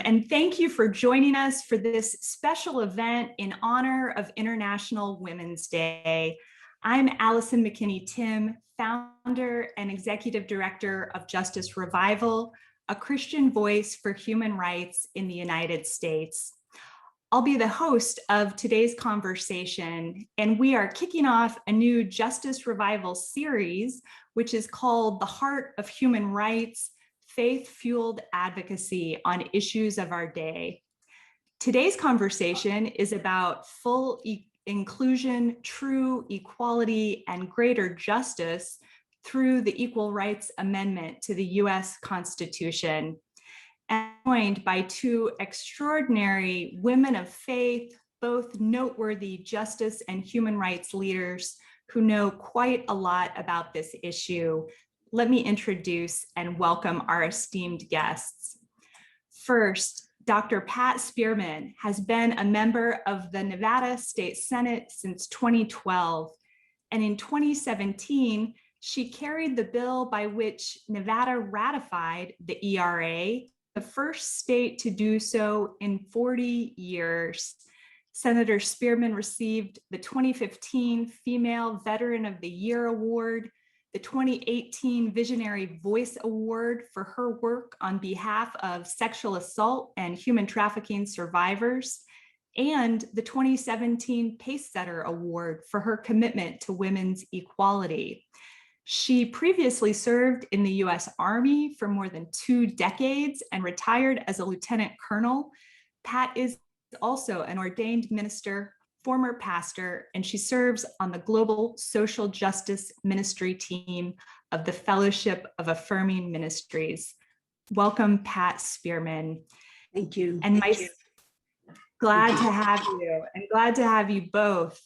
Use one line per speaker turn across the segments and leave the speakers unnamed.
and thank you for joining us for this special event in honor of International Women's Day. I'm Allyson McKinney Timm, founder and executive director of Justice Revival, a Christian voice for human rights in the United States. I'll be the host of today's conversation, and we are kicking off a new Justice Revival series, which is called The Heart of Human Rights, Faith-Fueled Advocacy on Issues of Our Day. Today's conversation is about full inclusion, true equality, and greater justice through the Equal Rights Amendment to the US Constitution. And joined by two extraordinary women of faith, both noteworthy justice and human rights leaders who know quite a lot about this issue. Let me introduce and welcome our esteemed guests. First, Dr. Pat Spearman has been a member of the Nevada State Senate since 2012, and in 2017, she carried the bill by which Nevada ratified the ERA, the first state to do so in 40 years. Senator Spearman received the 2015 Female Veteran of the Year Award, the 2018 Visionary Voice Award for her work on behalf of sexual assault and human trafficking survivors, and the 2017 Pacesetter Award for her commitment to women's equality. She previously served in the US Army for more than 2 decades and retired as a lieutenant colonel. Pat is also an ordained minister, former pastor, and she serves on the Global Social Justice Ministry team of the Fellowship of Affirming Ministries. Welcome, Pat Spearman.
Thank you.
And glad to have you, and glad to have you both.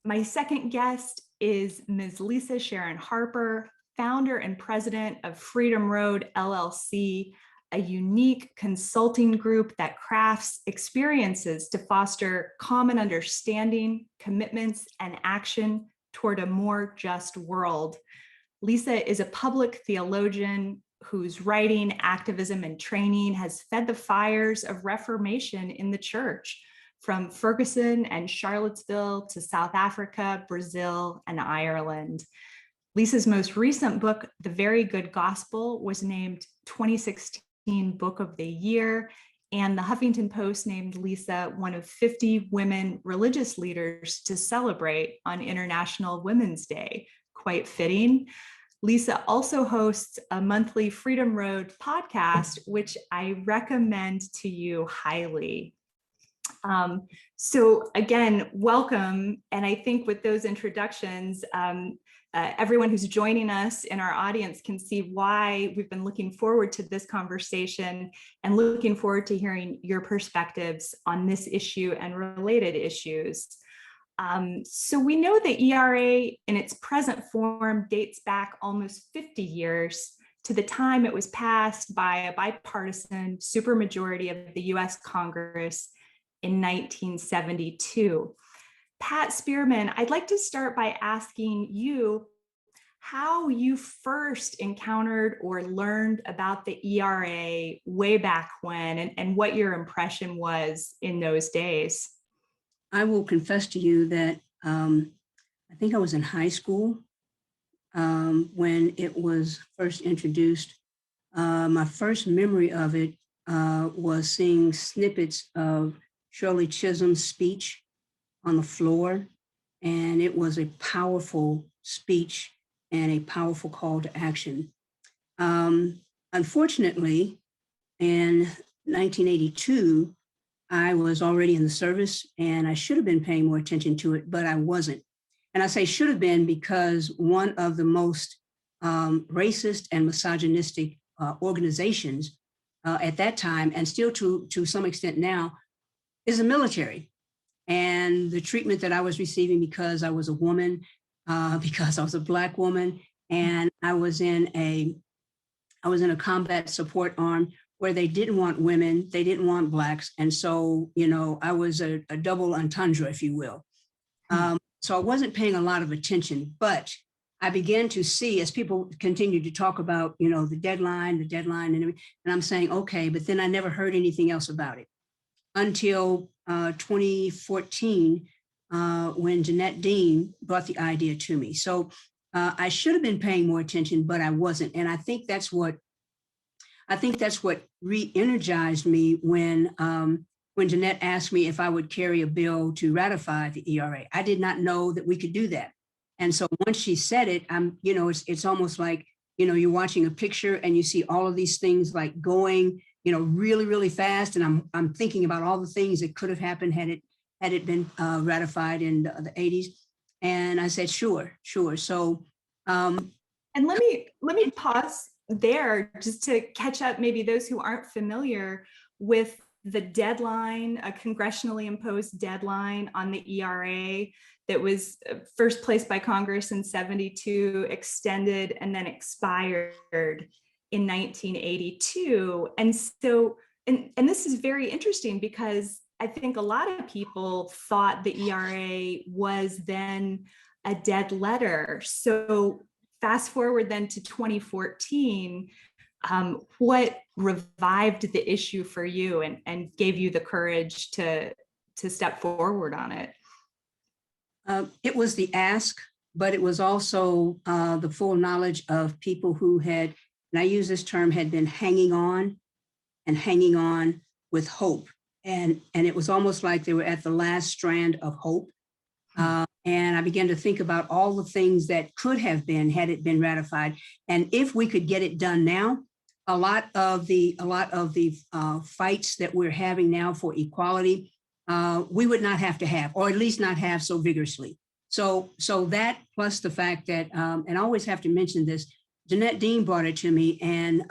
My second guest is Ms. Lisa Sharon Harper, founder and president of Freedom Road LLC, a unique consulting group that crafts experiences to foster common understanding, commitments, and action toward a more just world. Lisa is a public theologian whose writing, activism, and training has fed the fires of reformation in the church, from Ferguson and Charlottesville to South Africa, Brazil, and Ireland. Lisa's most recent book, The Very Good Gospel, was named 2016 Book of the Year, and the Huffington Post named Lisa one of 50 women religious leaders to celebrate on International Women's Day. Quite fitting. Lisa also hosts a monthly Freedom Road podcast, which I recommend to you highly. So again, welcome. And I think with those introductions, everyone who's joining us in our audience can see why we've been looking forward to this conversation and looking forward to hearing your perspectives on this issue and related issues. So we know the ERA in its present form dates back almost 50 years to the time it was passed by a bipartisan supermajority of the US Congress in 1972. Pat Spearman, I'd like to start by asking you how you first encountered or learned about the ERA way back when, and what your impression was in those days.
I will confess to you that I think I was in high school when it was first introduced. My first memory of it was seeing snippets of Shirley Chisholm's speech on the floor, and it was a powerful speech and a powerful call to action. Unfortunately, in 1982, I was already in the service, and I should have been paying more attention to it, but I wasn't. And I say should have been because one of the most racist and misogynistic organizations at that time, and still to some extent now, is the military. And the treatment that I was receiving because I was a woman, because I was a Black woman, and I was in a combat support arm where they didn't want women, they didn't want Blacks. And so, you know, I was a double entendre, if you will. So I wasn't paying a lot of attention, but I began to see, as people continued to talk about, the deadline, and everything, and I'm saying, okay, but then I never heard anything else about it until 2014, when Jeanette Dean brought the idea to me. So I should have been paying more attention, but I wasn't. And I think that's what re-energized me when Jeanette asked me if I would carry a bill to ratify the ERA. I did not know that we could do that. And so once she said it, it's almost like, you're watching a picture and you see all of these things like going, really, really fast. And I'm thinking about all the things that could have happened had it been ratified in the 80s. And I said, sure. So,
and let me pause there just to catch up, maybe those who aren't familiar with the deadline, a congressionally imposed deadline on the ERA that was first placed by Congress in 72, extended, and then expired in 1982. And so, and this is very interesting because I think a lot of people thought the ERA was then a dead letter. So fast forward then to 2014, what revived the issue for you and gave you the courage to step forward on it?
It was the ask, but it was also the full knowledge of people who had, and I use this term, had been hanging on with hope. And it was almost like they were at the last strand of hope. And I began to think about all the things that could have been had it been ratified. And if we could get it done now, a lot of the fights that we're having now for equality, we would not have to have, or at least not have so vigorously. So that, plus the fact that, and I always have to mention this, Jeanette Dean brought it to me, and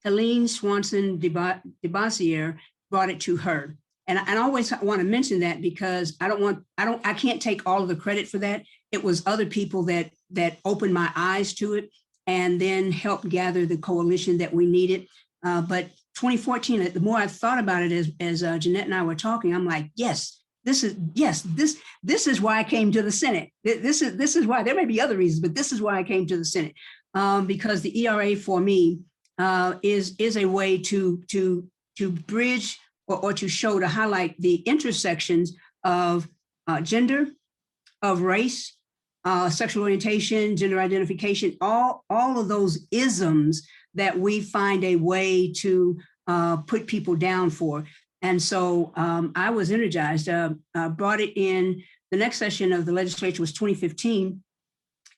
Helene Swanson DeBassiere brought it to her. And I always want to mention that because I can't take all of the credit for that. It was other people that opened my eyes to it and then helped gather the coalition that we needed. But 2014, the more I thought about it as Jeanette and I were talking, I'm like, this is why I came to the Senate. This is why. There may be other reasons, but this is why I came to the Senate, because the ERA for me is a way to bridge or to show, to highlight the intersections of gender, of race, sexual orientation, gender identification, all of those isms that we find a way to put people down for. And so I was energized, brought it in. The next session of the legislature was 2015.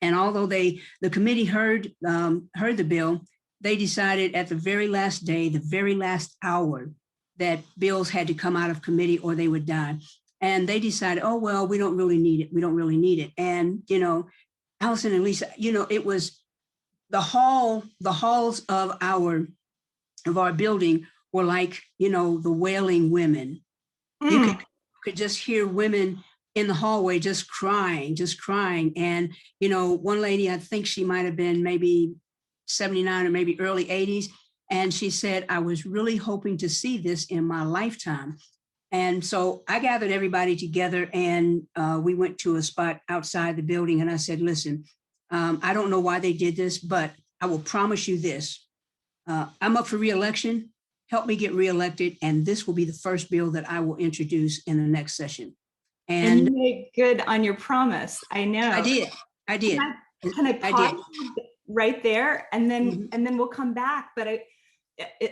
And although the committee heard the bill, they decided at the very last day, the very last hour, that bills had to come out of committee or they would die. And they decided, oh, well, we don't really need it. We don't really need it. And, Allyson and Lisa, it was the halls of our building were like, the wailing women. You could just hear women in the hallway just crying. And, one lady, I think she might have been maybe 79 or maybe early 80s. And she said, I was really hoping to see this in my lifetime. And so I gathered everybody together and we went to a spot outside the building. And I said, listen, I don't know why they did this, but I will promise you this. I'm up for reelection. Help me get reelected. And this will be the first bill that I will introduce in the next session.
And you made good on your promise. I know.
I did.
Can I pause right there? And then we'll come back. But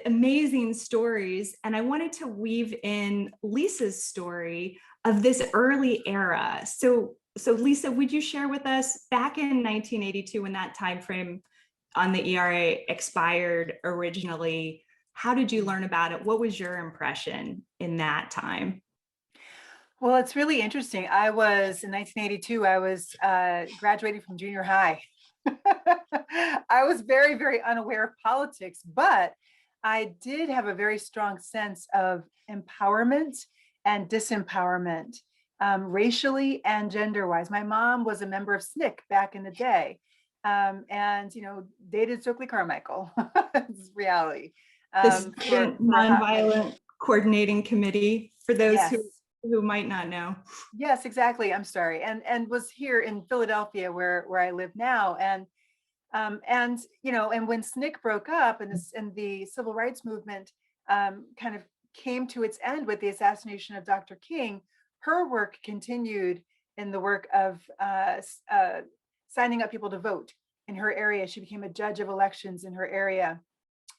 amazing stories. And I wanted to weave in Lisa's story of this early era. So Lisa, would you share with us, back in 1982, when that time frame on the ERA expired originally, how did you learn about it? What was your impression in that time?
Well, it's really interesting. In 1982, I was graduating from junior high. I was very, very unaware of politics, but I did have a very strong sense of empowerment and disempowerment, racially and gender-wise. My mom was a member of SNCC back in the day, and dated Stokely Carmichael. It's reality.
The Student Nonviolent Coordinating Committee, for those who who might not know.
Yes, exactly. I'm sorry. And was here in Philadelphia where I live now. And you know, and when SNCC broke up and this and the civil rights movement kind of came to its end with the assassination of Dr. King, her work continued in the work of signing up people to vote in her area. She became a judge of elections in her area.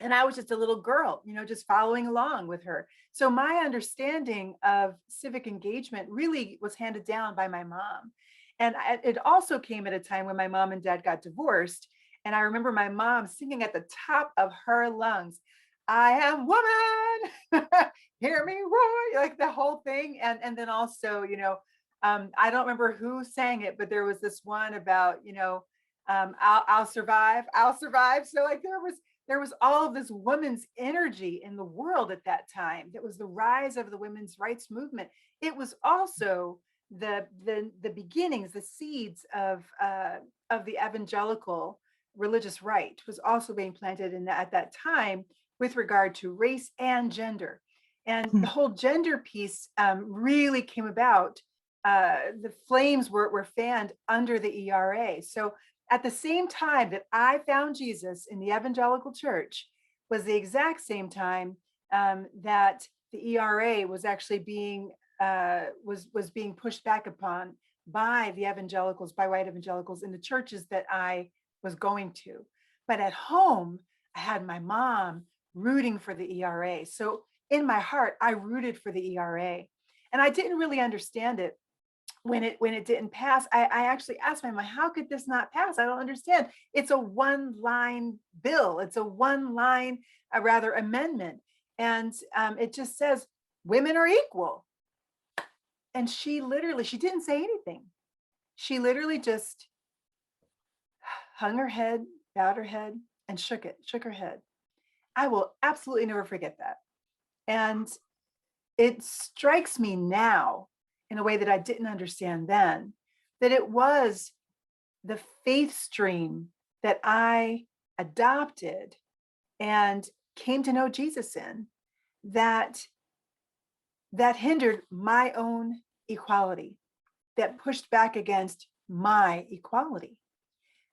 And I was just a little girl, you know, just following along with her. So my understanding of civic engagement really was handed down by my mom. And it also came at a time when my mom and dad got divorced. And I remember my mom singing at the top of her lungs, "I am woman, hear me roar," like the whole thing. And then also, you know, I don't remember who sang it, but there was this one about, you know, I'll survive, I'll survive. So like there was all of this women's energy in the world at that time. That was the rise of the women's rights movement. It was also the beginnings, the seeds of the evangelical religious right was also being planted in at that time with regard to race and gender. And the whole gender piece really came about. The flames were fanned under the ERA. So at the same time that I found Jesus in the evangelical church was the exact same time that the ERA was actually being was being pushed back upon by the evangelicals, by white evangelicals in the churches that I was going to. But at home, I had my mom rooting for the ERA. So in my heart, I rooted for the ERA. And I didn't really understand it when it didn't pass. I actually asked my mom, how could this not pass? I don't understand. It's a one-line bill. It's a one-line, rather, amendment. And it just says women are equal. And she didn't say anything. She literally just hung her head, bowed her head, and shook her head. I will absolutely never forget that. And it strikes me now in a way that I didn't understand then, that it was the faith stream that I adopted and came to know Jesus in that hindered my own equality, that pushed back against my equality.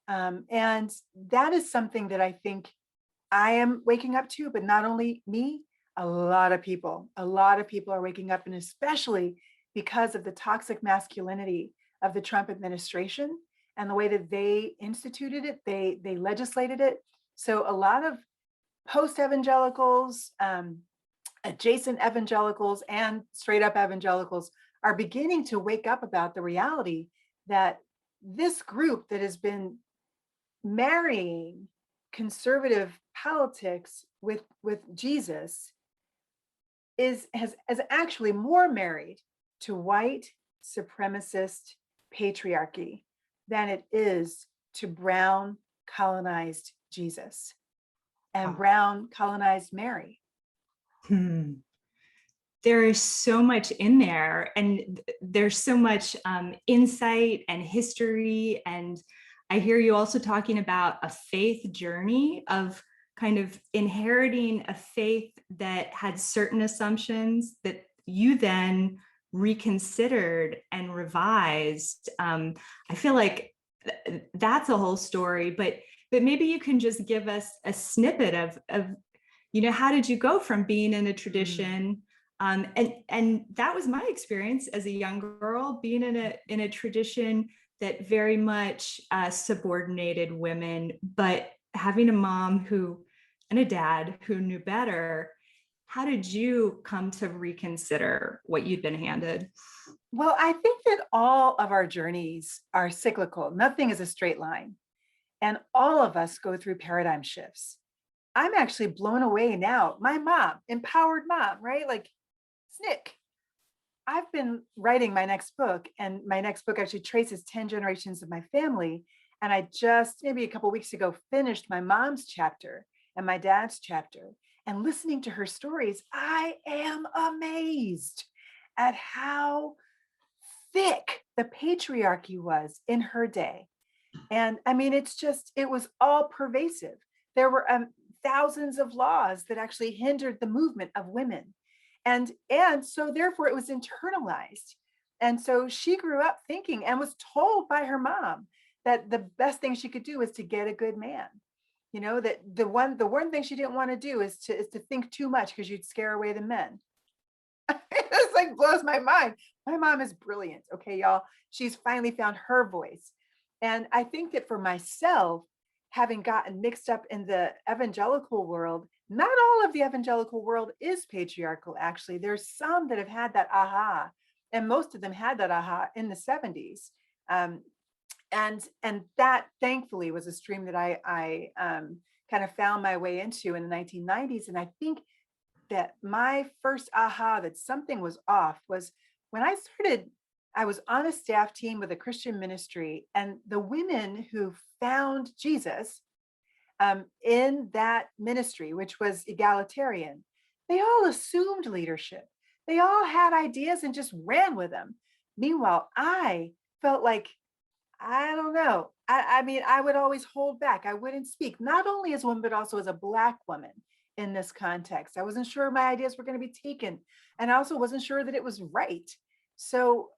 And that is something that I think I am waking up to, but not only me, a lot of people are waking up, and especially because of the toxic masculinity of the Trump administration and the way that they instituted it, they legislated it. So a lot of post-evangelicals, adjacent evangelicals, and straight up evangelicals are beginning to wake up about the reality that this group that has been marrying conservative politics with Jesus has actually more married to white supremacist patriarchy than it is to brown colonized Jesus and brown colonized Mary.
There is so much in there, and there's so much insight and history. And I hear you also talking about a faith journey of kind of inheriting a faith that had certain assumptions that you then reconsidered and revised. I feel like that's a whole story, but maybe you can just give us a snippet of you know, how did you go from being in a tradition? And that was my experience as a young girl, being in a tradition that very much subordinated women, but having a mom and a dad who knew better. How did you come to reconsider what you'd been handed?
Well, I think that all of our journeys are cyclical. Nothing is a straight line. And all of us go through paradigm shifts. I'm actually blown away now. My mom, empowered mom, right? Like SNCC. I've been writing my next book, and my next book actually traces 10 generations of my family. And I just maybe a couple of weeks ago finished my mom's chapter and my dad's chapter. And listening to her stories, I am amazed at how thick the patriarchy was in her day. And I mean, it was all pervasive. There were thousands of laws that actually hindered the movement of women. And so therefore it was internalized. And so she grew up thinking and was told by her mom that the best thing she could do is to get a good man. You know, that the one thing she didn't want to do is to think too much because you'd scare away the men. It's like blows my mind. My mom is brilliant. Okay, y'all. She's finally found her voice. And I think that for myself, having gotten mixed up in the evangelical world, not all of the evangelical world is patriarchal, actually. There's some that have had that aha, and most of them had that aha in the 70s. And that thankfully was a stream that I kind of found my way into in the 1990s. And I think that my first aha that something was off was when I was on a staff team with a Christian ministry, and the women who found Jesus in that ministry, which was egalitarian, they all assumed leadership. They all had ideas and just ran with them. Meanwhile, I felt like, I don't know. I mean, I would always hold back. I wouldn't speak, not only as a woman, but also as a Black woman in this context. I wasn't sure my ideas were going to be taken. And I also wasn't sure that it was right. So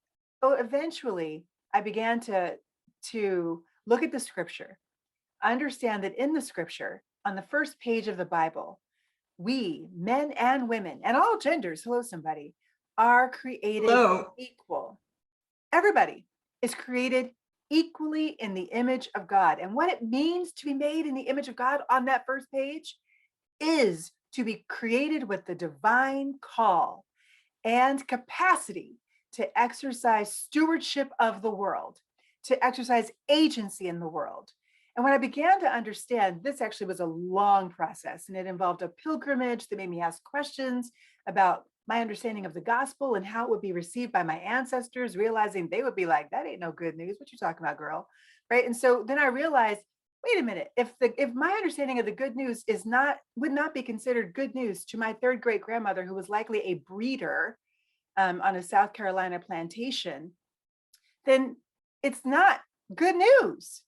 eventually I began to look at the scripture, understand that in the scripture, on the first page of the Bible, we, men and women, and all genders, hello somebody, are created equal. Everybody is created equally in the image of God. And what it means to be made in the image of God on that first page is to be created with the divine call and capacity to exercise stewardship of the world, to exercise agency in the world. And when I began to understand, this actually was a long process, and it involved a pilgrimage that made me ask questions about my understanding of the gospel and how it would be received by my ancestors, realizing they would be like, that ain't no good news. What you talking about, girl? Right. And so then I realized, wait a minute, if my understanding of the good news would not be considered good news to my third great grandmother, who was likely a breeder on a South Carolina plantation, then it's not good news.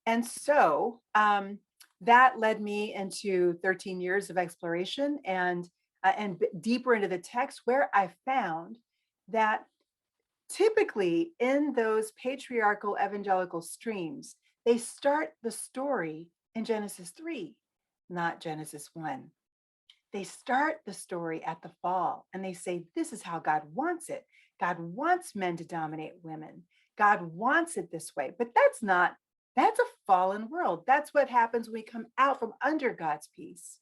And so that led me into 13 years of exploration and deeper into the text, where I found that typically in those patriarchal evangelical streams, they start the story in Genesis 3, not Genesis 1. They start the story at the fall, and they say, this is how God wants it. God wants men to dominate women. God wants it this way. But that's a fallen world. That's what happens when we come out from under God's peace.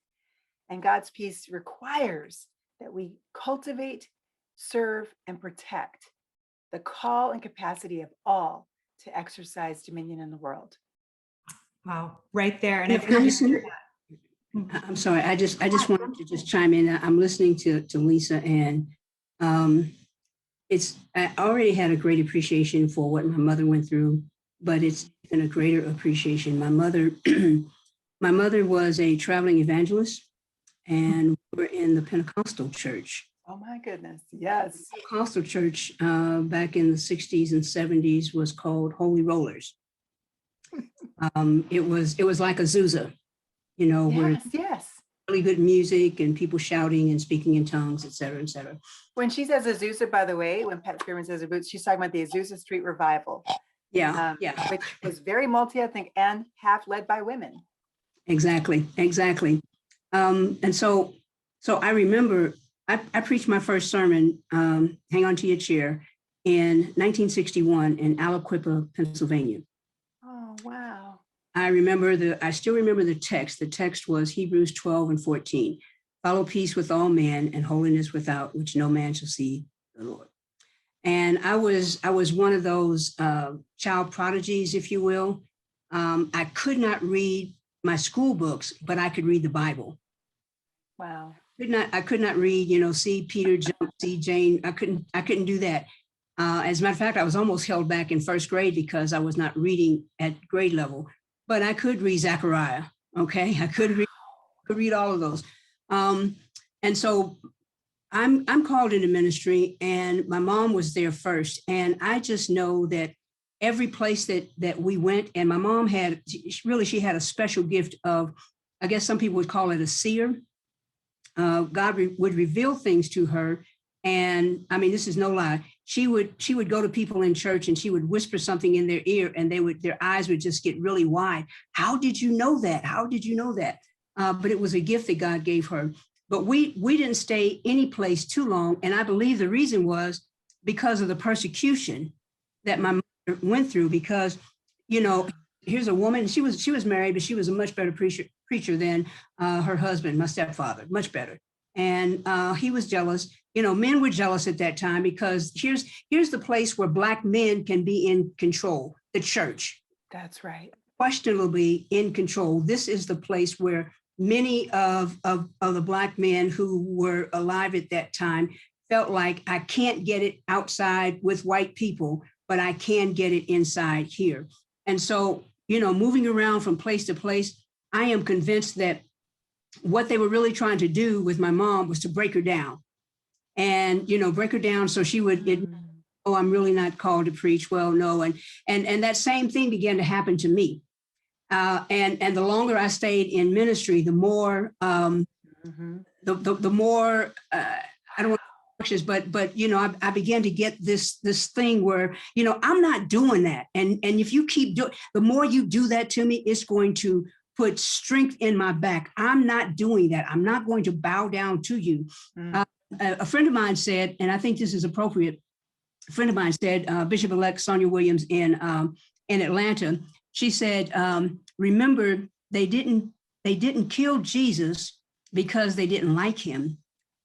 And God's peace requires that we cultivate, serve, and protect the call and capacity of all to exercise dominion in the world.
Wow, right there. And
Allyson, I'm sorry, I just wanted to just chime in. I'm listening to Lisa, and I already had a great appreciation for what my mother went through, but it's been a greater appreciation. My mother was a traveling evangelist, and we were in the Pentecostal church.
Oh my goodness, yes.
The Pentecostal church back in the 60s and 70s was called Holy Rollers. It was like Azusa, where
yes.
really good music and people shouting and speaking in tongues, et cetera, et cetera.
When she says Azusa, by the way, when Pat Spearman says Azusa, she's talking about the Azusa Street Revival.
Yeah.
Which was very multi-ethnic and half led by women.
Exactly. And so I remember I preached my first sermon, hang on to your chair, in 1961 in Aliquippa, Pennsylvania.
Oh, wow.
I still remember the text. The text was Hebrews 12:14. Follow peace with all men and holiness without which no man shall see the Lord. And I was one of those child prodigies, if you will. I could not read my school books, but I could read the Bible.
Wow.
I could not read, see Peter jump, see Jane. I couldn't do that. As a matter of fact, I was almost held back in first grade because I was not reading at grade level, but I could read Zechariah. Okay. I could read all of those. And so I'm called into ministry, and my mom was there first. And I just know that every place that we went, and my mom she had a special gift of, I guess some people would call it a seer. God would reveal things to her. And I mean, this is no lie. She would go to people in church and she would whisper something in their ear, and their eyes would just get really wide. How did you know that? How did you know that? But it was a gift that God gave her. But we didn't stay any place too long. And I believe the reason was because of the persecution that my mother went through. Because, here's a woman, she was married, but she was a much better preacher than her husband, my stepfather, much better. And he was jealous. Men were jealous at that time, because here's the place where Black men can be in control, the church.
That's right.
Questionably in control. This is the place where many of the Black men who were alive at that time felt like, I can't get it outside with white people, but I can get it inside here. And so, moving around from place to place, I am convinced that what they were really trying to do with my mom was to break her down. And, break her down so she would oh, I'm really not called to preach. Well, no. And that same thing began to happen to me. And the longer I stayed in ministry, the more, the more, I don't want to, but I began to get this thing where, I'm not doing that. And if you keep doing, the more you do that to me, it's going to put strength in my back. I'm not doing that. I'm not going to bow down to you. A friend of mine said, and I think this is appropriate, a friend of mine said, Bishop-elect Sonia Williams in Atlanta, she said, remember, they didn't kill Jesus because they didn't like him.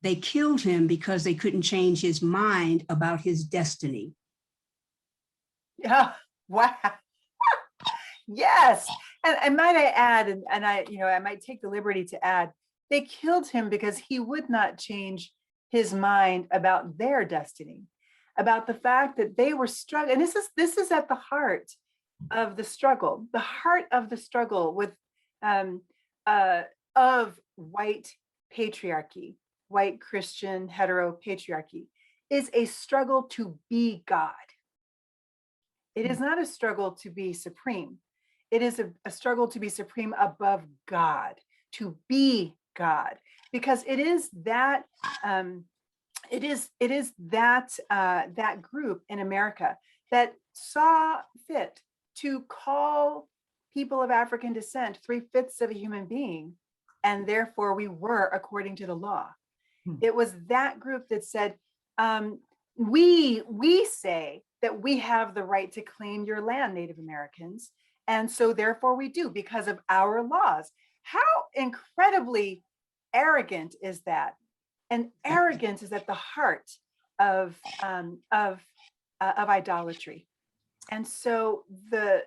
They killed him because they couldn't change his mind about his destiny.
Yeah. Wow. Yes. And might I add, and I might take the liberty to add, they killed him because he would not change his mind about their destiny, about the fact that they were struggling. And this is at the heart of the struggle with of white patriarchy, white Christian hetero patriarchy, is a struggle to be God. It is not a struggle to be supreme. It is a struggle to be supreme above God, to be God, because it is that that group in America that saw fit to call people of African descent 3/5 of a human being, and therefore we were according to the law. It was that group that said, we say that we have the right to claim your land, Native Americans, and so therefore we do because of our laws. How incredibly arrogant is that? And arrogance is at the heart of idolatry. And so the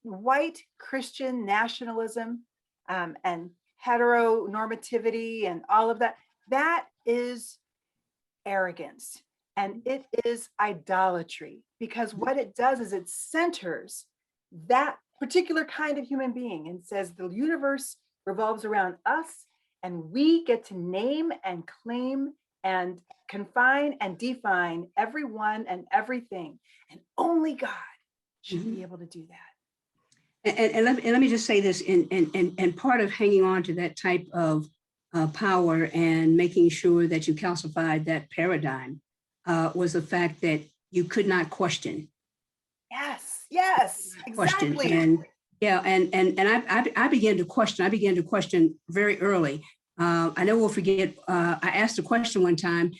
white Christian nationalism and heteronormativity and all of that, that is arrogance, and it is idolatry, because what it does is it centers that particular kind of human being and says the universe revolves around us, and we get to name and claim and confine and define everyone and everything, and only God should be able to do that.
And let me just say this, and part of hanging on to that type of power and making sure that you calcified that paradigm was the fact that you could not question.
Yes, exactly.
Question. And yeah, and I began to question. I began to question very early. I never will forget. I asked a question one time.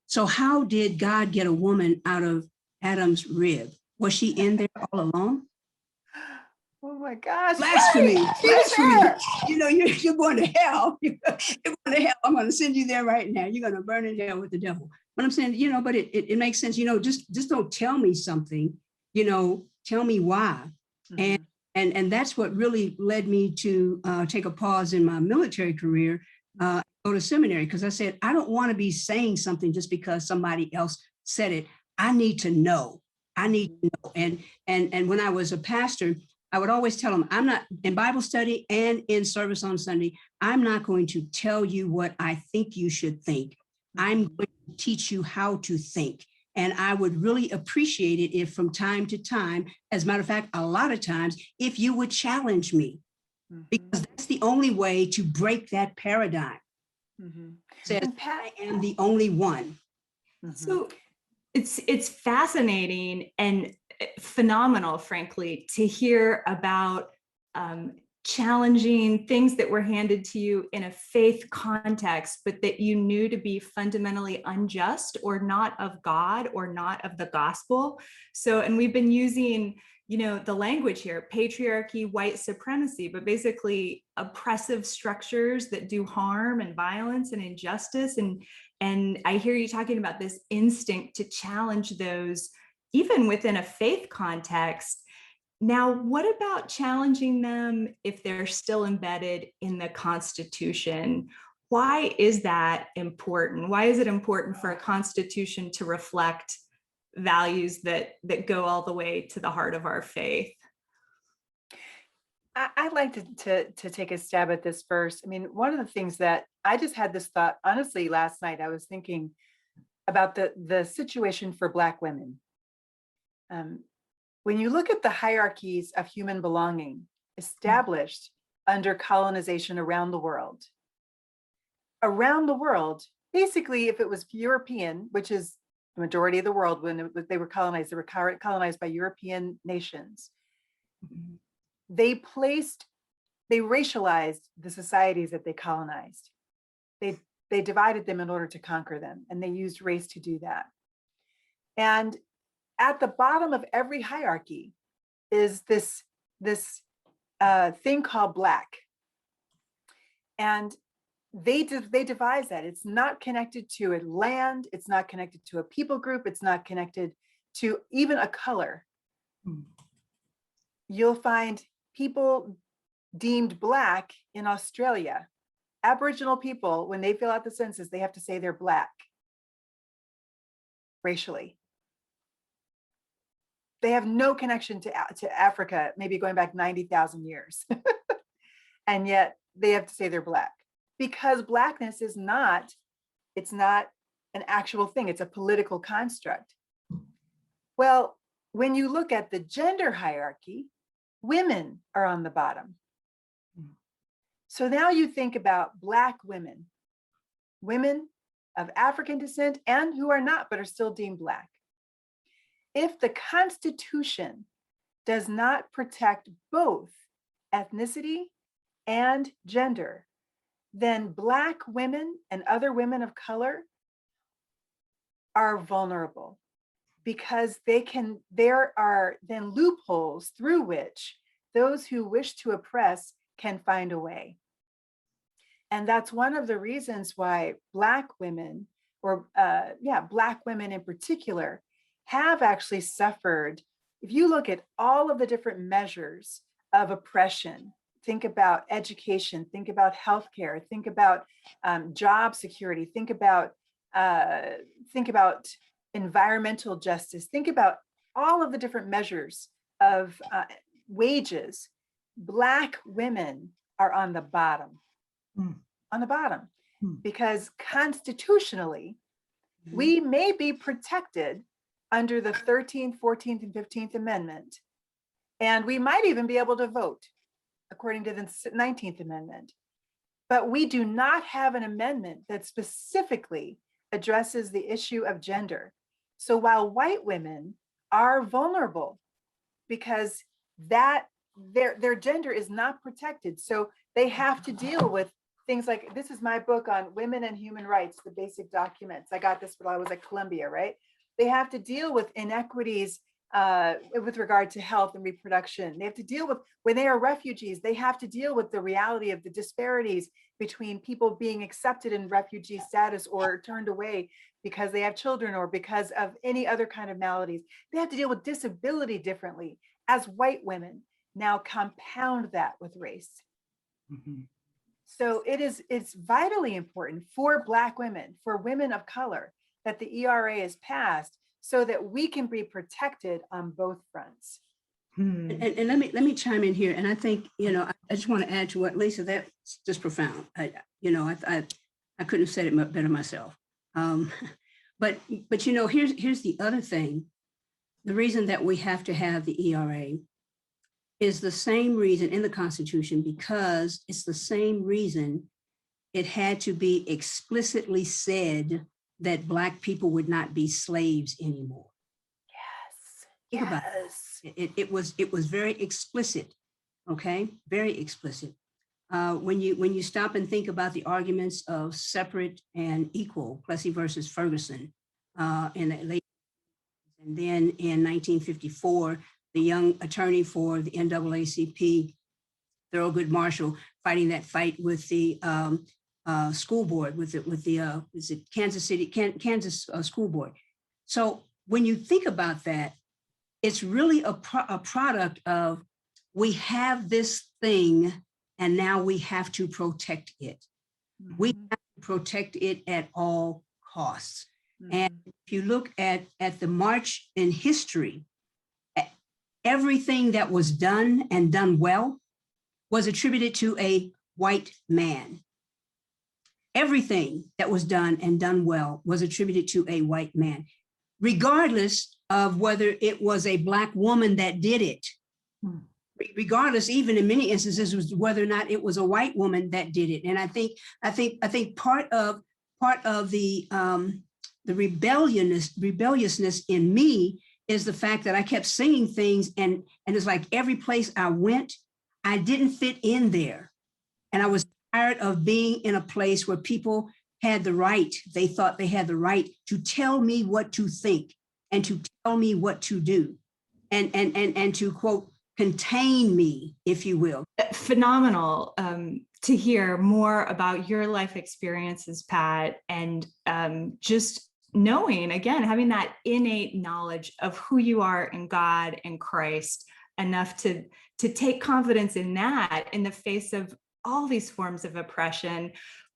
So how did God get a woman out of Adam's rib? Was she in there all along?
Oh my gosh.
Blasphemy.
Right.
Blasphemy. You're going to hell. You're going to hell. I'm going to send you there right now. You're going to burn in hell with the devil. But I'm saying, but it makes sense. Just don't tell me something, tell me why. Mm-hmm. And that's what really led me to take a pause in my military career, go to seminary, because I said, I don't want to be saying something just because somebody else said it. I need to know. And when I was a pastor, I would always tell them, I'm not in Bible study and in service on Sunday, I'm not going to tell you what I think you should think. I'm going to teach you how to think. And I would really appreciate it if from time to time, as a matter of fact, a lot of times, if you would challenge me, because that's the only way to break that paradigm.
Mhm.
Says,
And Pat,
I am the only one.
So it's fascinating and phenomenal, frankly, to hear about challenging things that were handed to you in a faith context, but that you knew to be fundamentally unjust or not of God or not of the gospel. So, and we've been using, you know, the language here, patriarchy, white supremacy, but basically oppressive structures that do harm and violence and injustice. And I hear you talking about this instinct to challenge those, even within a faith context. Now, what about challenging them if they're still embedded in the Constitution? Why is that important? Why is it important for a Constitution to reflect values that go all the way to the heart of our faith?
I'd like to take a stab at this first. I mean, one of the things that I just had this thought, honestly, last night, I was thinking about the situation for Black women. When you look at the hierarchies of human belonging established under colonization around the world, basically, if it was European, which is the majority of the world, when they were colonized by European nations, they racialized the societies that they colonized. They divided them in order to conquer them, and they used race to do that. And at the bottom of every hierarchy is this thing called Black. And they devise that. It's not connected to a land, it's not connected to a people group, it's not connected to even a color. You'll find people deemed Black in Australia. Aboriginal people, when they fill out the census, they have to say they're Black racially. They have no connection to Africa, maybe going back 90,000 years. And yet they have to say they're Black because Blackness is not, it's not an actual thing. It's a political construct. Well, when you look at the gender hierarchy, women are on the bottom. So now you think about Black women, women of African descent and who are not, but are still deemed Black. If the Constitution does not protect both ethnicity and gender, then Black women and other women of color are vulnerable because there are then loopholes through which those who wish to oppress can find a way. And that's one of the reasons why Black women, or Black women in particular, have actually suffered. If you look at all of the different measures of oppression, think about education, think about healthcare, think about job security, think about environmental justice, think about all of the different measures of wages. Black women are on the bottom, because constitutionally, we may be protected under the 13th, 14th, and 15th Amendment. And we might even be able to vote according to the 19th Amendment. But we do not have an amendment that specifically addresses the issue of gender. So while white women are vulnerable because their gender is not protected, so they have to deal with things like, this is my book on women and human rights, the basic documents. I got this when I was at Columbia, right? They have to deal with inequities with regard to health and reproduction. They have to deal with, when they are refugees, they have to deal with the reality of the disparities between people being accepted in refugee status or turned away because they have children or because of any other kind of maladies. They have to deal with disability differently as white women. Now compound that with race. So it's vitally important for Black women, for women of color, that the ERA is passed so that we can be protected on both fronts.
And let me chime in here. And I think, I just want to add to what Lisa, that's just profound. I couldn't have said it better myself. But here's the other thing. The reason that we have to have the ERA is the same reason in the Constitution, because it's the same reason it had to be explicitly said that Black people would not be slaves anymore.
Yes.
Think about it. It was very explicit, okay? Very explicit. When you stop and think about the arguments of separate and equal, Plessy versus Ferguson, in the late, and then in 1954, the young attorney for the NAACP, Thurgood Marshall, fighting that fight with the school board, with the is it Kansas school board. So when you think about that, it's really a product of, we have this thing and now we have to protect it. We have to protect it at all costs. And if you look at the march in history, everything that was done and done well was attributed to a white man. Everything that was done and done well was attributed to a white man, regardless of whether it was a Black woman that did it. Regardless, even in many instances, was whether or not it was a white woman that did it. And I think part of the rebelliousness in me is the fact that I kept singing things, and it's like every place I went, I didn't fit in there. And I was tired of being in a place where people had the right, they thought they had the right to tell me what to think and to tell me what to do and to, quote, contain me, if you will.
Phenomenal to hear more about your life experiences, Pat, and just knowing, again, having that innate knowledge of who you are in God and Christ, enough to take confidence in that in the face of all these forms of oppression.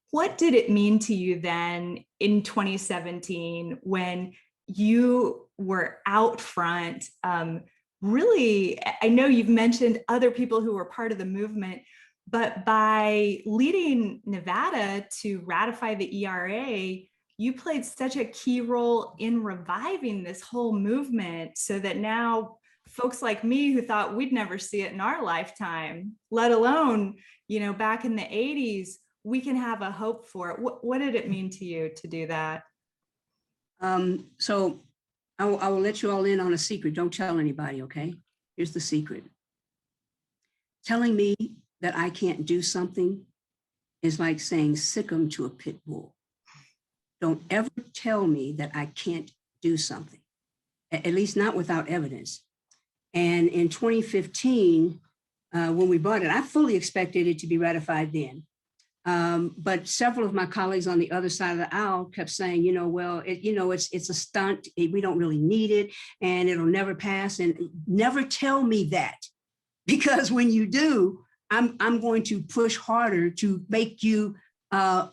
What did it mean to you then in 2017 when you were out front? Really, I know you've mentioned other people who were part of the movement, but by leading Nevada to ratify the ERA, you played such a key role in reviving this whole movement, so that now folks like me who thought we'd never see it in our lifetime, let alone, back in the 80s, we can have a hope for it. What did it mean to you to do that?
So I will let you all in on a secret. Don't tell anybody, okay? Here's the secret. Telling me that I can't do something is like saying sick 'em to a pit bull. Don't ever tell me that I can't do something, at least not without evidence. And in 2015, when we brought it, I fully expected it to be ratified then. But several of my colleagues on the other side of the aisle kept saying, it's a stunt. We don't really need it, and it'll never pass. And never tell me that, because when you do, I'm going to push harder to make you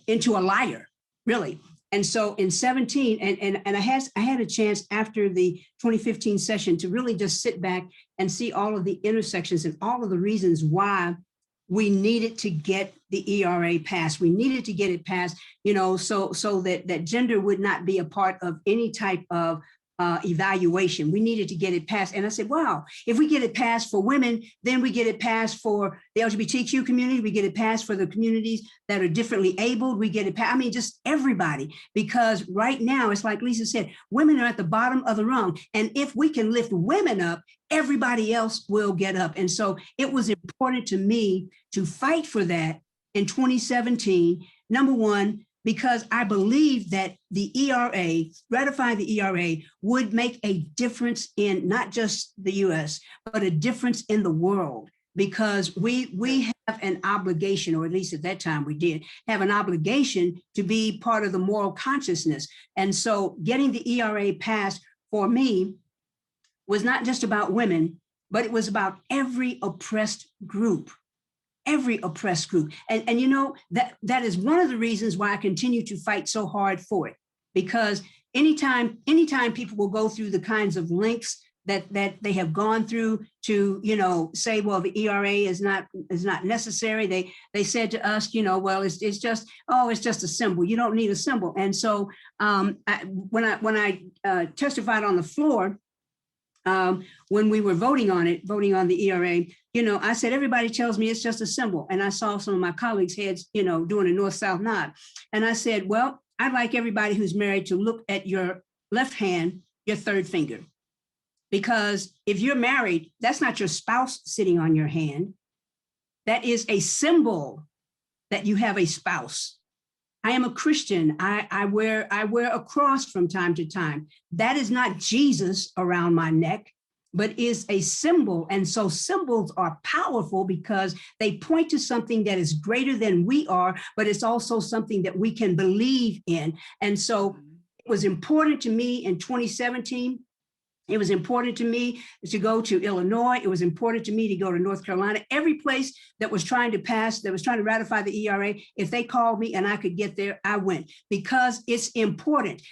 into a liar, really. And so in 17, and I had a chance after the 2015 session to really just sit back and see all of the intersections and all of the reasons why we needed to get the ERA passed. We needed to get it passed, so that gender would not be a part of any type of evaluation. We needed to get it passed. And I said, wow, if we get it passed for women, then we get it passed for the LGBTQ community, we get it passed for the communities that are differently abled, we get it passed, just everybody. Because right now, it's like Lisa said, women are at the bottom of the rung. And if we can lift women up, everybody else will get up. And so it was important to me to fight for that in 2017, number one, because I believe that the ERA, ratifying the ERA, would make a difference in not just the US, but a difference in the world. Because we have an obligation, or at least at that time we did, have an obligation to be part of the moral consciousness. And so getting the ERA passed for me was not just about women, but it was about every oppressed group. Every oppressed group. And that is one of the reasons why I continue to fight so hard for it. Because anytime people will go through the kinds of lengths that they have gone through to, say, well, the ERA is not necessary. They said to us, well, it's just a symbol. You don't need a symbol. And so when I testified on the floor, when we were voting on the ERA, I said, everybody tells me it's just a symbol. And I saw some of my colleagues' heads, doing a north-south nod. And I said, well, I'd like everybody who's married to look at your left hand, your third finger. Because if you're married, that's not your spouse sitting on your hand. That is a symbol that you have a spouse. I am a Christian. I wear a cross from time to time. That is not Jesus around my neck, but is a symbol. And so symbols are powerful because they point to something that is greater than we are, but it's also something that we can believe in. And so it was important to me in 2017. It was important to me to go to Illinois. It was important to me to go to North Carolina. Every place that was trying to ratify the ERA, if they called me and I could get there, I went, because it's important.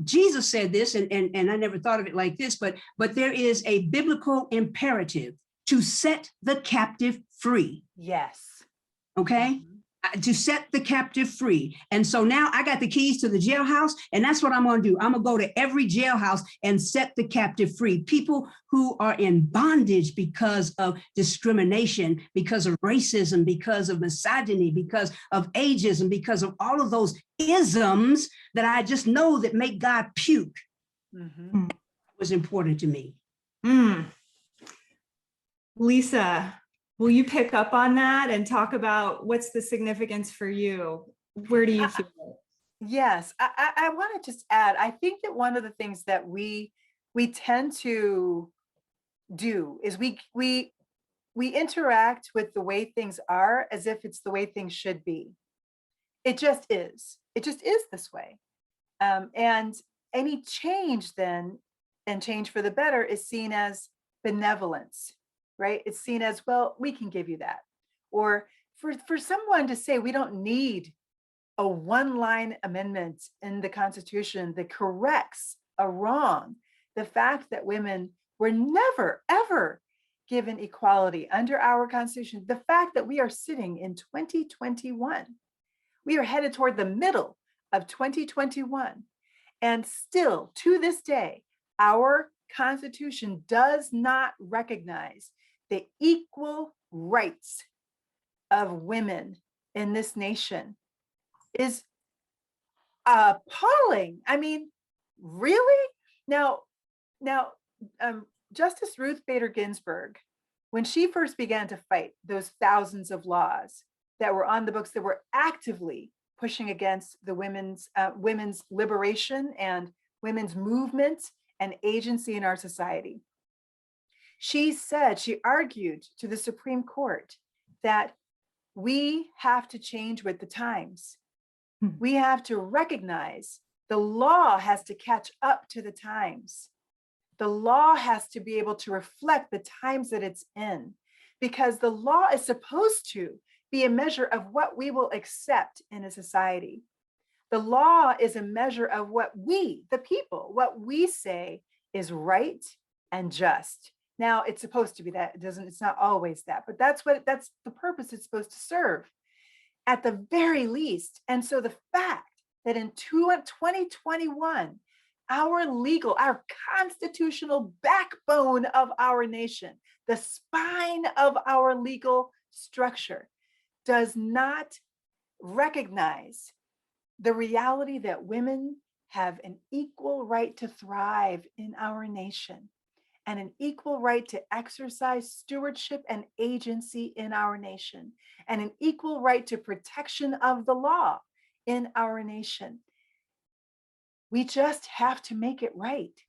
Jesus said this, and I never thought of it like this, but there is a biblical imperative to set the captive free.
Yes.
Okay? To set the captive free. And so now I got the keys to the jailhouse, and that's what I'm going to do. I'm going to go to every jailhouse and set the captive free. People who are in bondage because of discrimination, because of racism, because of misogyny, because of ageism, because of all of those isms that I just know that make God puke. Mm-hmm. Was important to me.
Lisa, will you pick up on that and talk about what's the significance for you? Where do you feel it?
Yes, I want to just add, I think that one of the things that we tend to do is we interact with the way things are as if it's the way things should be. It just is. It just is this way. And any change then, and change for the better, is seen as benevolence. Right? It's seen as, well, we can give you that. Or for someone to say we don't need a one-line amendment in the Constitution that corrects a wrong, the fact that women were never, ever given equality under our Constitution, the fact that we are sitting in 2021, we are headed toward the middle of 2021, and still to this day, our Constitution does not recognize the equal rights of women in this nation is appalling. I mean, really? Now, Justice Ruth Bader Ginsburg, when she first began to fight those thousands of laws that were on the books that were actively pushing against the women's liberation and women's movement and agency in our society, she argued to the Supreme Court that we have to change with the times. We have to recognize the law has to catch up to the times. The law has to be able to reflect the times that it's in, because the law is supposed to be a measure of what we will accept in a society. The law is a measure of what we, the people, what we say is right and just. Now, it's supposed to be that. It's not always that, but that's the purpose it's supposed to serve at the very least. And so the fact that in 2021, our constitutional backbone of our nation, the spine of our legal structure, does not recognize the reality that women have an equal right to thrive in our nation, and an equal right to exercise stewardship and agency in our nation, and an equal right to protection of the law in our nation. We just have to make it right.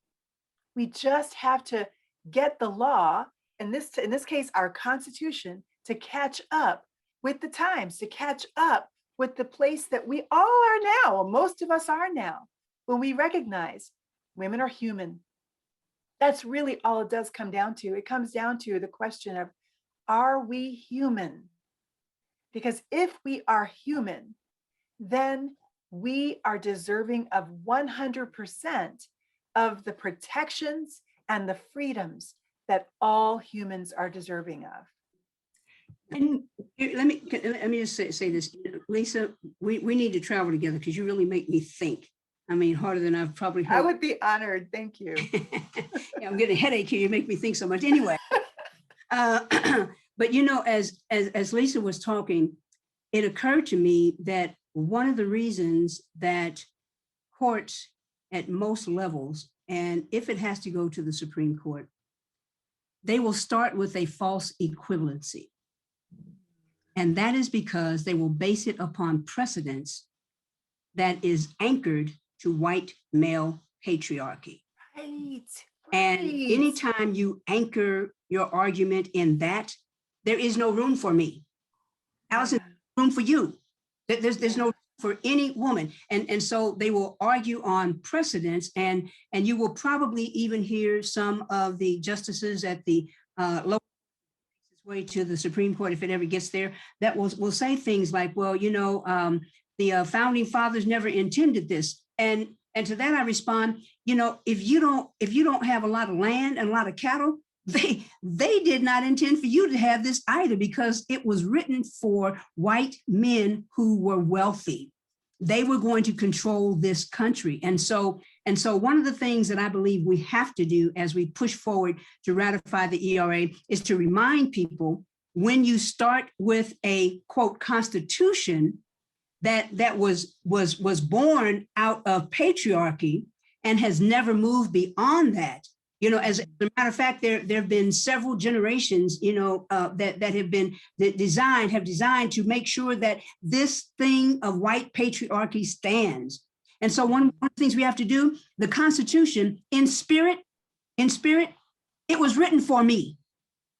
We just have to get the law, in this case, our Constitution, to catch up with the times, to catch up with the place that we all are now, or most of us are now, when we recognize women are human. That's really all it does come down to. It comes down to the question of, are we human? Because if we are human, then we are deserving of 100% of the protections and the freedoms that all humans are deserving of.
And let me just say this, Lisa, we need to travel together, because you really make me think. I mean, harder than I've probably heard.
I would be honored. Thank you.
Yeah, I'm getting a headache here. You make me think so much. Anyway, But as Lisa was talking, it occurred to me that one of the reasons that courts at most levels, and if it has to go to the Supreme Court, they will start with a false equivalency. And that is because they will base it upon precedents that is anchored to white male patriarchy.
Right.
And
Right.
anytime you anchor your argument in that, there is no room for me. Allyson, room for you. There's no room for any woman. And so they will argue on precedents, and you will probably even hear some of the justices at the local way to the Supreme Court, if it ever gets there, that will say things like, well, the founding fathers never intended this. And to that I respond, if you don't have a lot of land and a lot of cattle, they did not intend for you to have this either, because it was written for white men who were wealthy. They were going to control this country. And so one of the things that I believe we have to do as we push forward to ratify the ERA is to remind people, when you start with a quote constitution that was born out of patriarchy and has never moved beyond that. As a matter of fact, there have been several generations, that have been designed to make sure that this thing of white patriarchy stands. And so one of the things we have to do, the Constitution, in spirit, it was written for me.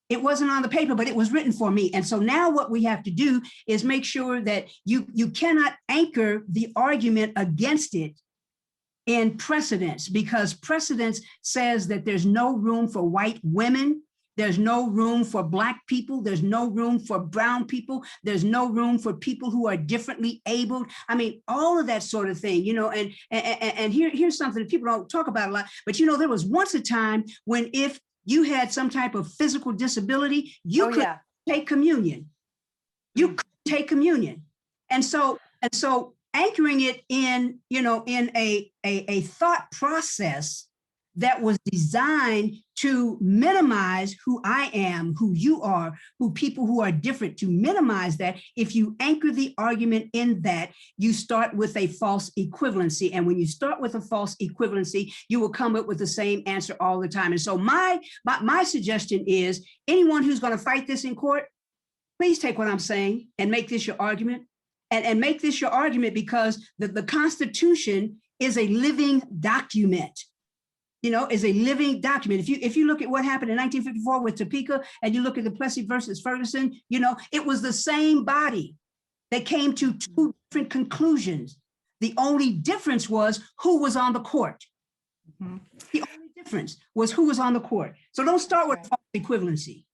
It wasn't on the paper, but it was written for me. And so now what we have to do is make sure that you cannot anchor the argument against it in precedence, because precedence says that there's no room for white women. There's no room for Black people. There's no room for brown people. There's no room for people who are differently abled. I mean, all of that sort of thing, and here's something that people don't talk about a lot, but there was once a time when if you had some type of physical disability, you could take communion. You could take communion. And so anchoring it in, in a thought process that was designed to minimize who I am, who you are, who people who are different, to minimize that. If you anchor the argument in that, you start with a false equivalency. And when you start with a false equivalency, you will come up with the same answer all the time. And so my suggestion is, anyone who's going to fight this in court, please take what I'm saying and make this your argument. And make this your argument, because the Constitution is a living document. Is a living document. If you look at what happened in 1954 with Topeka, and you look at the Plessy versus Ferguson, it was the same body that came to two different conclusions. The only difference was who was on the court. Mm-hmm. The only difference was who was on the court. So don't start with false equivalency.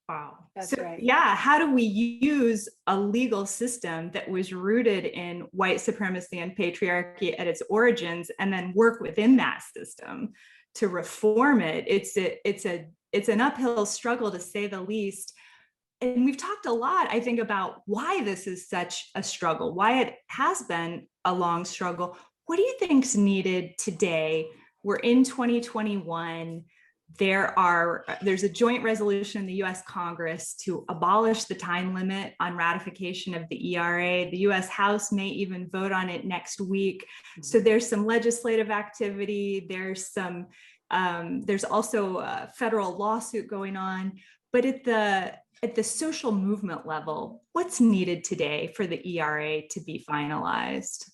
Wow.
That's
so,
right.
Yeah. How do we use a legal system that was rooted in white supremacy and patriarchy at its origins, and then work within that system to reform it? It's an uphill struggle, to say the least. And we've talked a lot, I think, about why this is such a struggle, why it has been a long struggle. What do you think's needed today? We're in 2021. There's a joint resolution in the US Congress to abolish the time limit on ratification of the ERA. The US House may even vote on it next week. So there's some legislative activity. There's also a federal lawsuit going on. But at the social movement level, what's needed today for the ERA to be finalized?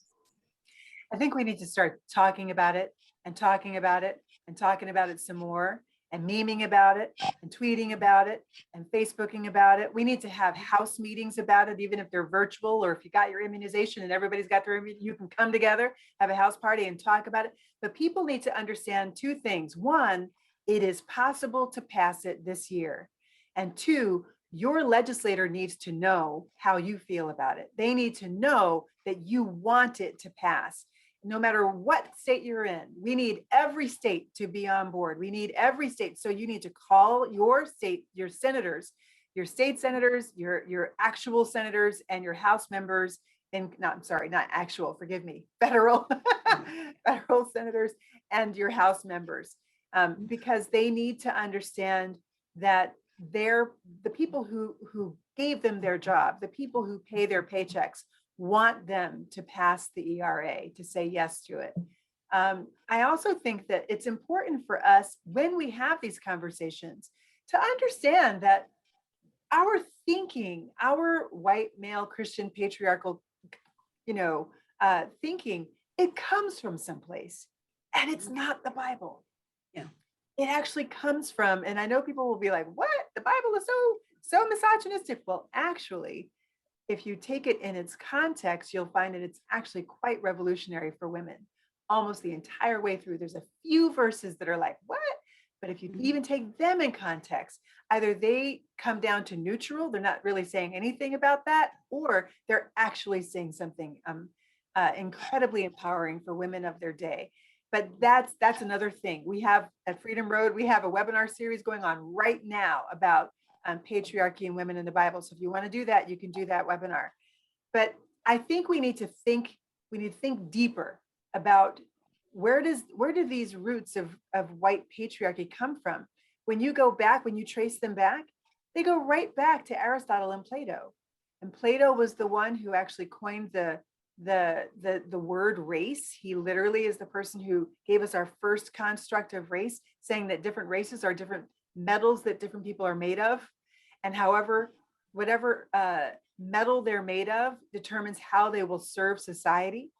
I think we need to start talking about it and talking about it and talking about it some more, and memeing about it and tweeting about it and Facebooking about it. We need to have house meetings about it, even if they're virtual, or if you got your immunization and everybody's got their immunization, you can come together, have a house party and talk about it. But people need to understand two things. One, it is possible to pass it this year. And two, your legislator needs to know how you feel about it. They need to know that you want it to pass. No matter what state you're in, we need every state to be on board. We need every state. So you need to call your state, your senators, your state senators, your actual senators, and your House members, federal, federal senators and your House members, because they need to understand that the people who gave them their job, the people who pay their paychecks, want them to pass the ERA, to say yes to it. I also think that it's important for us when we have these conversations to understand that our thinking, our white male Christian patriarchal, thinking, it comes from someplace, and it's not the Bible.
Yeah,
it actually comes from, and I know people will be like, "What? The Bible is so misogynistic." Well, actually, if you take it in its context, you'll find that it's actually quite revolutionary for women. Almost the entire way through, there's a few verses that are like, "What?" But if you even take them in context, either they come down to neutral, they're not really saying anything about that, or they're actually saying something incredibly empowering for women of their day. But that's another thing. We have at Freedom Road, we have a webinar series going on right now about patriarchy and women in the Bible. So if you want to do that, you can do that webinar. But I think we need to think deeper about where do these roots of white patriarchy come from? When you go back, when you trace them back, they go right back to Aristotle and Plato. And Plato was the one who actually coined the word race. He literally is the person who gave us our first construct of race, saying that different races are different metals that different people are made of. And whatever metal they're made of determines how they will serve society.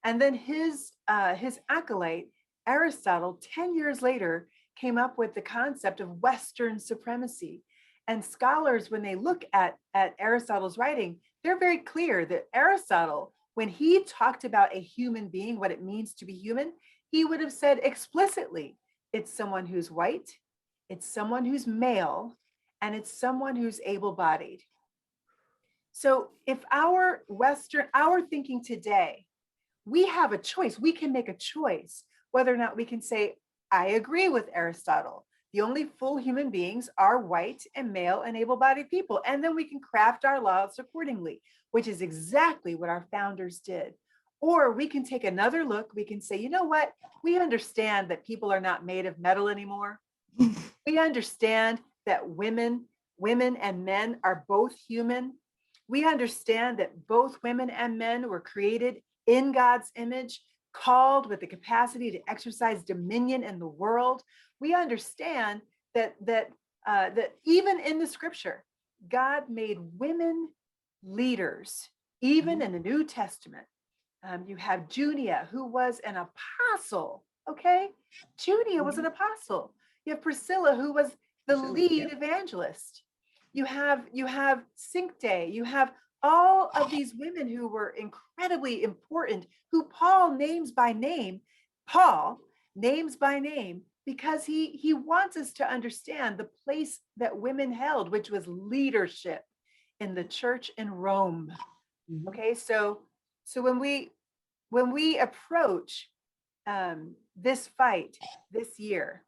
And then his acolyte, Aristotle, 10 years later, came up with the concept of Western supremacy. And scholars, when they look at Aristotle's writing, they're very clear that Aristotle, when he talked about a human being, what it means to be human, he would have said explicitly, it's someone who's white, it's someone who's male, and it's someone who's able-bodied. So if our thinking today, we have a choice. We can make a choice whether or not we can say, I agree with Aristotle. The only full human beings are white and male and able-bodied people. And then we can craft our laws accordingly, which is exactly what our founders did. Or we can take another look. We can say, you know what? We understand that people are not made of metal anymore. We understand that women and men are both human. We understand that both women and men were created in God's image, called with the capacity to exercise dominion in the world. We understand that even in the scripture, God made women leaders, even in the New Testament. You have Junia, who was an apostle. Okay, Junia was an apostle. You have Priscilla, who was the lead evangelist. You have Syncte. You have all of these women who were incredibly important, who Paul names by name, because he wants us to understand the place that women held, which was leadership in the church in Rome. Okay, so when we approach this fight this year,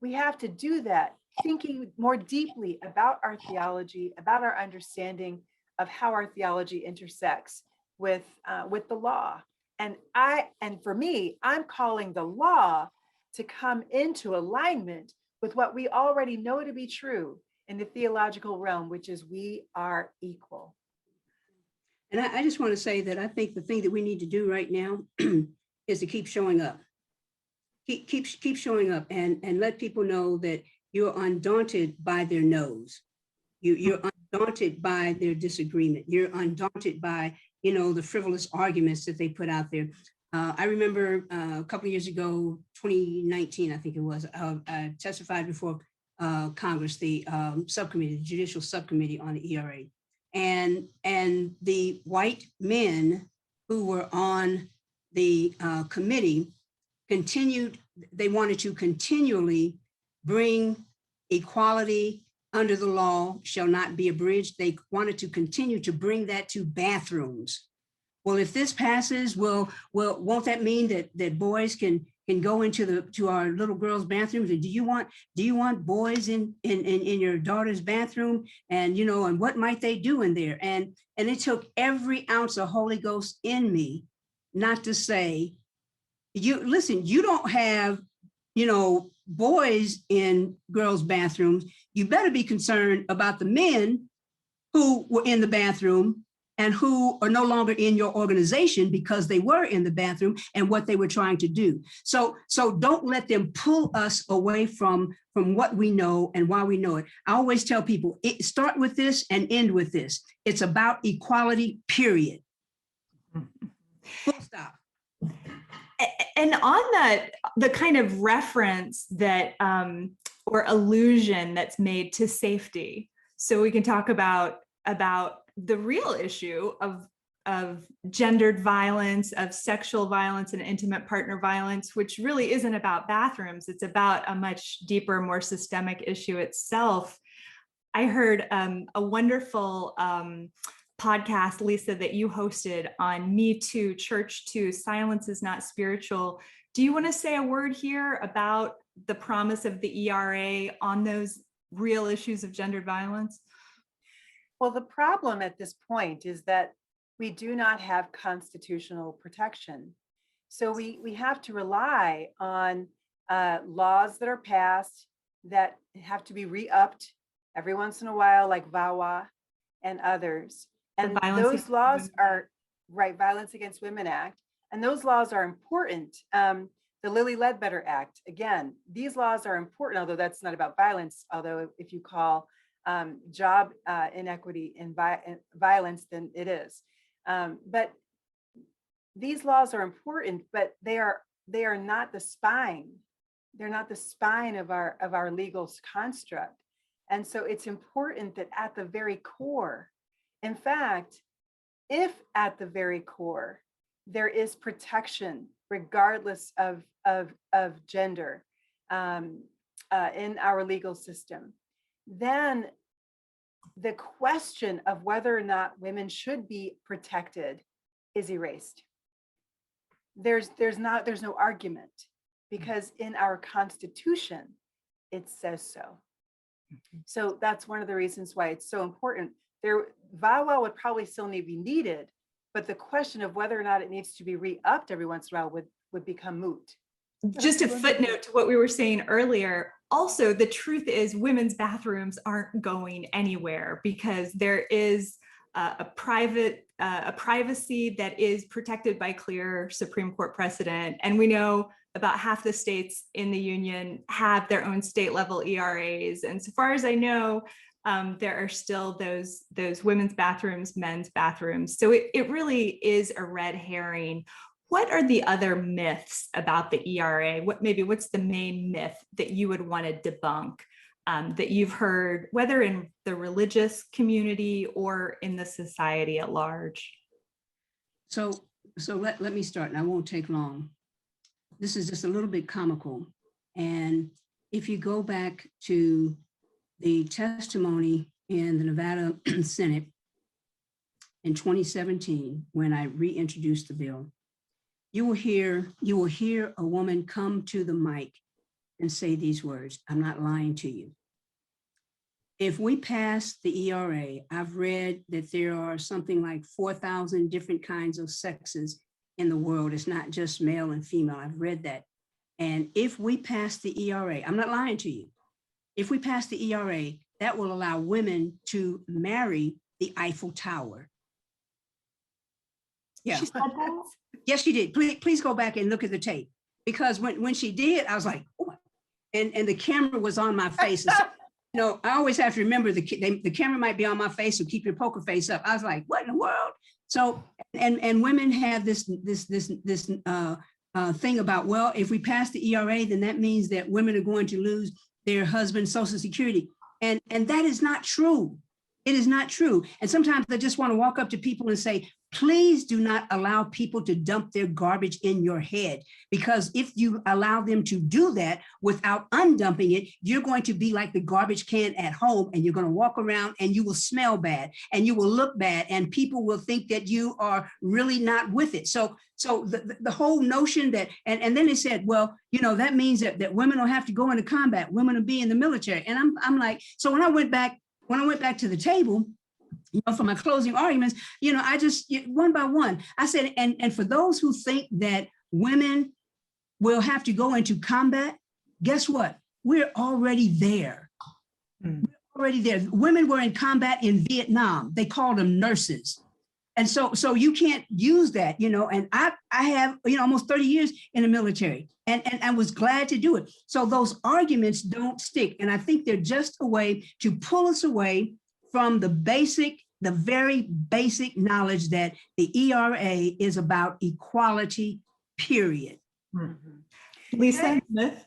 we have to do that thinking more deeply about our theology, about our understanding of how our theology intersects with the law. And for me, I'm calling the law to come into alignment with what we already know to be true in the theological realm, which is we are equal.
And I just want to say that I think the thing that we need to do right now is to keep showing up. Keep showing up and let people know that you're undaunted by their no's. You're undaunted by their disagreement. You're undaunted by, the frivolous arguments that they put out there. I remember a couple of years ago, 2019, I think it was, I testified before Congress, the subcommittee, the judicial subcommittee on the ERA. And the white men who were on the committee they wanted to continually bring equality under the law shall not be abridged. They wanted to continue to bring that to bathrooms. Well, if this passes, well, won't that mean that boys can go into our little girls' bathrooms? And do you want boys in your daughter's bathroom? And and what might they do in there? And it took every ounce of Holy Ghost in me not to say, you don't have boys in girls' bathrooms. You better be concerned about the men who were in the bathroom and who are no longer in your organization because they were in the bathroom and what they were trying to do. So don't let them pull us away from what we know and why we know it. I always tell people, start with this and end with this. It's about equality, period. Full stop.
And on that, the kind of reference that or allusion that's made to safety. So we can talk about the real issue of gendered violence, of sexual violence and intimate partner violence, which really isn't about bathrooms. It's about a much deeper, more systemic issue itself. I heard a wonderful podcast, Lisa, that you hosted on Me Too, Church Too, Silence is Not Spiritual. Do you want to say a word here about the promise of the ERA on those real issues of gendered violence?
Well, the problem at this point is that we do not have constitutional protection. So we have to rely on laws that are passed that have to be re-upped every once in a while, like VAWA and others. And those laws are, right, Violence Against Women Act. And those laws are important. The Lilly Ledbetter Act, again, these laws are important, although that's not about violence. Although if you call job inequity and violence, then it is. But these laws are important, but they are not the spine. They're not the spine of our legal construct. And so it's important that at the very core, in fact, if at the very core, there is protection, regardless of gender in our legal system, then the question of whether or not women should be protected is erased. There's no argument, because in our Constitution, it says so. So that's one of the reasons why it's so important. VAWA would probably still be needed, but the question of whether or not it needs to be re-upped every once in a while would become moot.
Just a footnote to what we were saying earlier. Also, the truth is women's bathrooms aren't going anywhere because there is a privacy that is protected by clear Supreme Court precedent. And we know about half the states in the union have their own state level ERAs. And so far as I know, there are still those women's bathrooms, men's bathrooms. So it really is a red herring. What are the other myths about the ERA? What's the main myth that you would want to debunk that you've heard, whether in the religious community or in the society at large?
So let me start, and I won't take long. This is just a little bit comical. And if you go back to the testimony in the Nevada Senate in 2017, when I reintroduced the bill, you will hear a woman come to the mic and say these words. I'm not lying to you. If we pass the ERA, I've read that there are something like 4,000 different kinds of sexes in the world. It's not just male and female. I've read that. And if we pass the ERA, I'm not lying to you. If we pass the ERA, that will allow women to marry the Eiffel Tower. Yeah.
She said that?
Yes, she did. Please go back and look at the tape, because when she did, I was like, oh, and the camera was on my face. So, you know, I always have to remember the camera might be on my face, so keep your poker face up. I was like, what in the world? So, and women have this thing about, well, if we pass the ERA, then that means that women are going to lose their husband's Social Security. And that is not true. It is not true. And sometimes I just want to walk up to people and say, please do not allow people to dump their garbage in your head, because if you allow them to do that without undumping it, you're going to be like the garbage can at home, and you're going to walk around and you will smell bad and you will look bad, and people will think that you are really not with it. So the whole notion that, and then they said, well, you know, that means that women don't have to go into combat, women will be in the military. And I'm like, so when I went back to the table, you know, for my closing arguments, you know, I just one by one, I said, and for those who think that women will have to go into combat, guess what? We're already there. We're already there. Women were in combat in Vietnam. They called them nurses. And so you can't use that, and I have, almost 30 years in the military and I was glad to do it. So those arguments don't stick. And I think they're just a way to pull us away from the very basic knowledge that the ERA is about equality, period.
Mm-hmm. Lisa Smith?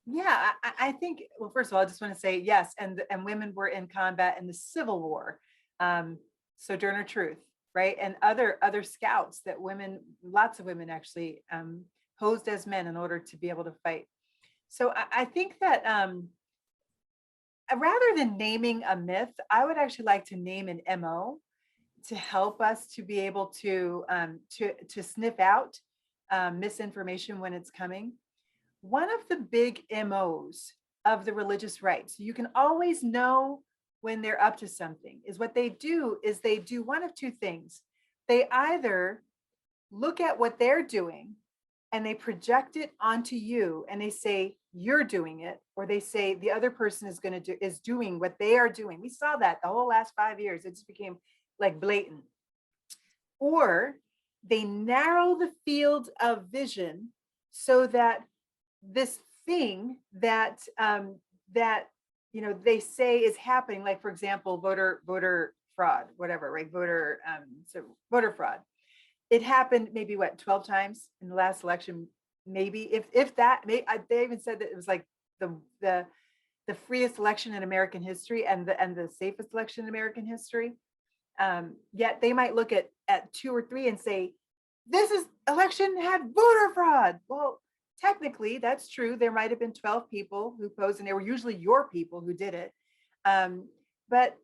Yeah, I think, well, first of all, I just want to say yes, and women were in combat in the Civil War. Sojourner Truth, right? And other scouts that women, lots of women actually posed as men in order to be able to fight. So I think that rather than naming a myth, I would actually like to name an MO to help us to be able to sniff out misinformation when it's coming. One of the big MOs of the religious right, so you can always know when they're up to something, is what they do is they do one of two things. They either look at what they're doing and they project it onto you and they say you're doing it, or they say the other person is doing what they are doing. We saw that the whole last 5 years. It just became like blatant. Or they narrow the field of vision so that this thing that they say is happening, like for example, voter fraud, whatever, right? Voter fraud. It happened maybe 12 times in the last election, maybe if that. They even said that it was like the freest election in American history and the safest election in American history. Yet they might look at 2 or 3 and say, this election had voter fraud. Well, technically, that's true. There might have been 12 people who posed, and they were usually your people who did it. But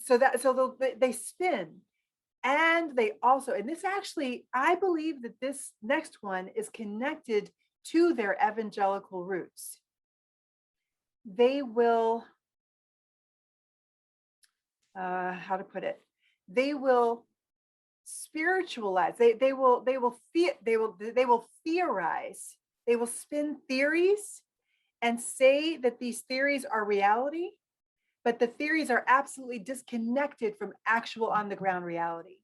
they spin, and they also, and this actually, I believe that this next one is connected to their evangelical roots. They will, how to put it? They will spiritualize. They will theorize. They will spin theories and say that these theories are reality, but the theories are absolutely disconnected from actual on the ground reality.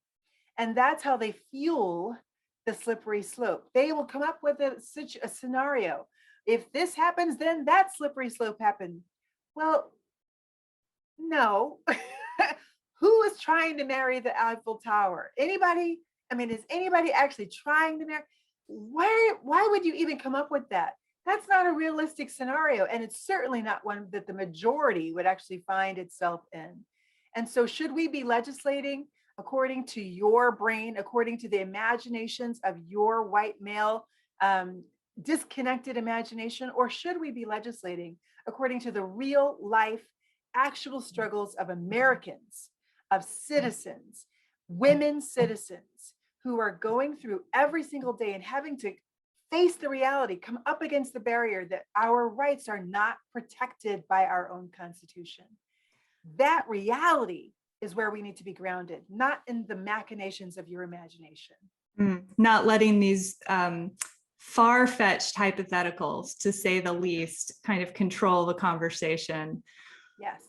And that's how they fuel the slippery slope. They will come up with a scenario. If this happens, then that slippery slope happened. Well, no. Who is trying to marry the Eiffel Tower? Anybody? I mean, is anybody actually trying to marry? Why would you even come up with that? That's not a realistic scenario. And it's certainly not one that the majority would actually find itself in. And so should we be legislating according to your brain, according to the imaginations of your white male disconnected imagination? Or should we be legislating according to the real life, actual struggles of Americans, of citizens, women citizens who are going through every single day and having to face the reality, come up against the barrier that our rights are not protected by our own Constitution? That reality is where we need to be grounded, not in the machinations of your imagination.
Not letting these far-fetched hypotheticals, to say the least, kind of control the conversation.
Yes.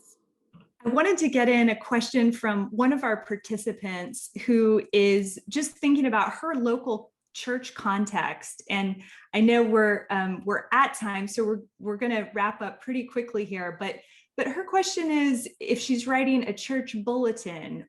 I wanted to get in a question from one of our participants who is just thinking about her local church context. And I know we're at time, so we're going to wrap up pretty quickly here. But her question is, if she's writing a church bulletin,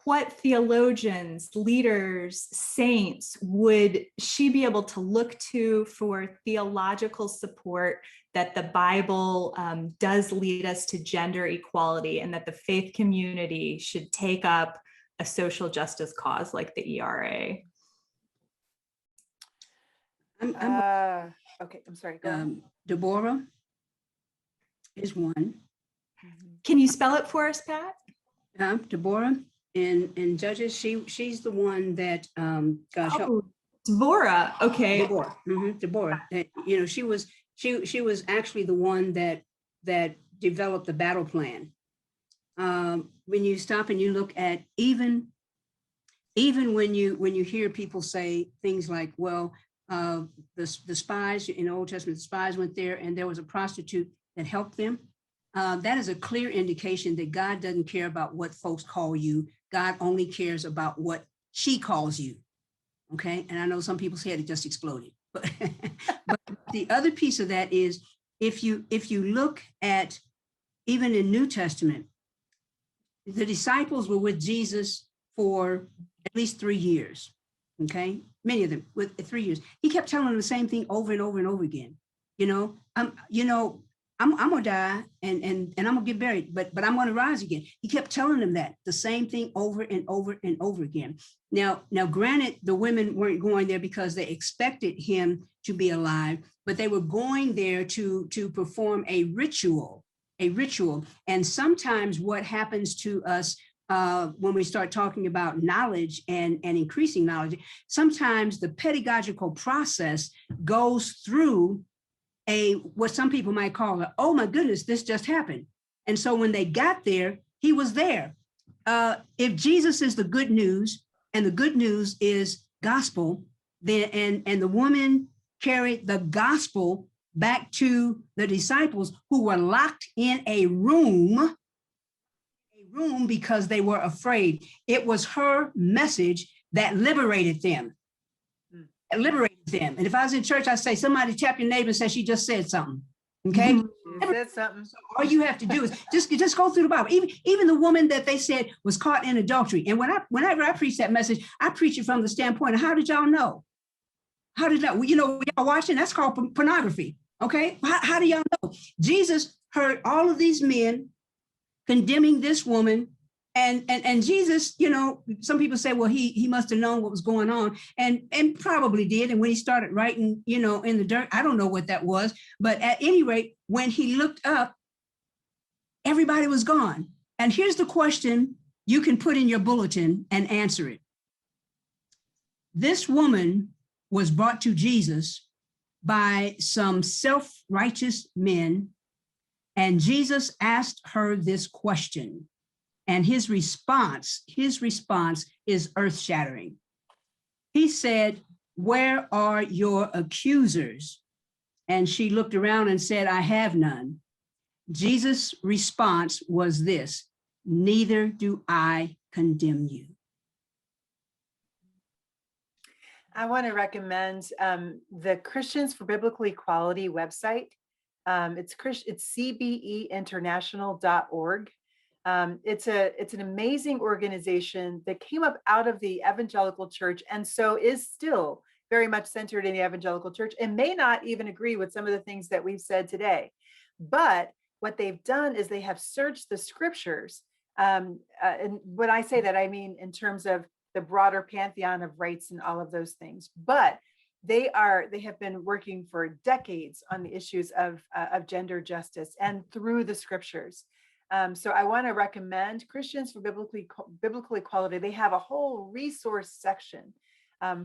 what theologians, leaders, saints would she be able to look to for theological support that the Bible does lead us to gender equality, and that the faith community should take up a social justice cause like the ERA?
Okay, I'm sorry. Go on.
Deborah is one.
Can you spell it for us, Pat?
Deborah in Judges, she's the one that
Deborah. Okay.
Deborah. Deborah. She was actually the one that developed the battle plan. When you stop and you look at even when you hear people say things like, well, the spies in the Old Testament, the spies went there and there was a prostitute that helped them. that is a clear indication that God doesn't care about what folks call you. God only cares about what she calls you. Okay. And I know some people's head just exploded. But, but the other piece of that is if you look at even in New Testament, the disciples were with Jesus for at least 3 years. Okay. Many of them with 3 years. He kept telling them the same thing over and over and over again. I'm gonna die and I'm gonna get buried, but I'm gonna rise again. He kept telling them that the same thing over and over and over again. Now, granted, the women weren't going there because they expected him to be alive, but they were going there to perform a ritual. And sometimes what happens to us when we start talking about knowledge and increasing knowledge, sometimes the pedagogical process goes through what some people might call oh my goodness, this just happened. And so when they got there, he was there. If Jesus is the good news, and the good news is gospel, then and the woman carried the gospel back to the disciples who were locked in a room because they were afraid. It was her message that liberated them. And if I was in church, I'd say, somebody tap your neighbor and say, she just said something. Okay.
Said something.
So all you have to do is just go through the Bible. Even the woman that they said was caught in adultery. And whenever I preach that message, I preach it from the standpoint of how did y'all know? How did y'all, y'all watching? That's called pornography. Okay. How do y'all know? Jesus heard all of these men condemning this woman. And Jesus, some people say, well, he must have known what was going on and probably did. And when he started writing, in the dirt, I don't know what that was. But at any rate, when he looked up, everybody was gone. And here's the question you can put in your bulletin and answer it. This woman was brought to Jesus by some self-righteous men, and Jesus asked her this question. And his response is earth-shattering. He said, "Where are your accusers?" And she looked around and said, "I have none." Jesus' response was this: "Neither do I condemn you."
I want to recommend the Christians for Biblical Equality website. It's cbeinternational.org. It's an amazing organization that came up out of the evangelical church, and so is still very much centered in the evangelical church, and may not even agree with some of the things that we've said today. But what they've done is they have searched the scriptures. And when I say that, I mean in terms of the broader pantheon of rights and all of those things. But they have been working for decades on the issues of gender justice and through the scriptures. So I want to recommend Christians for Biblical Equality. They have a whole resource section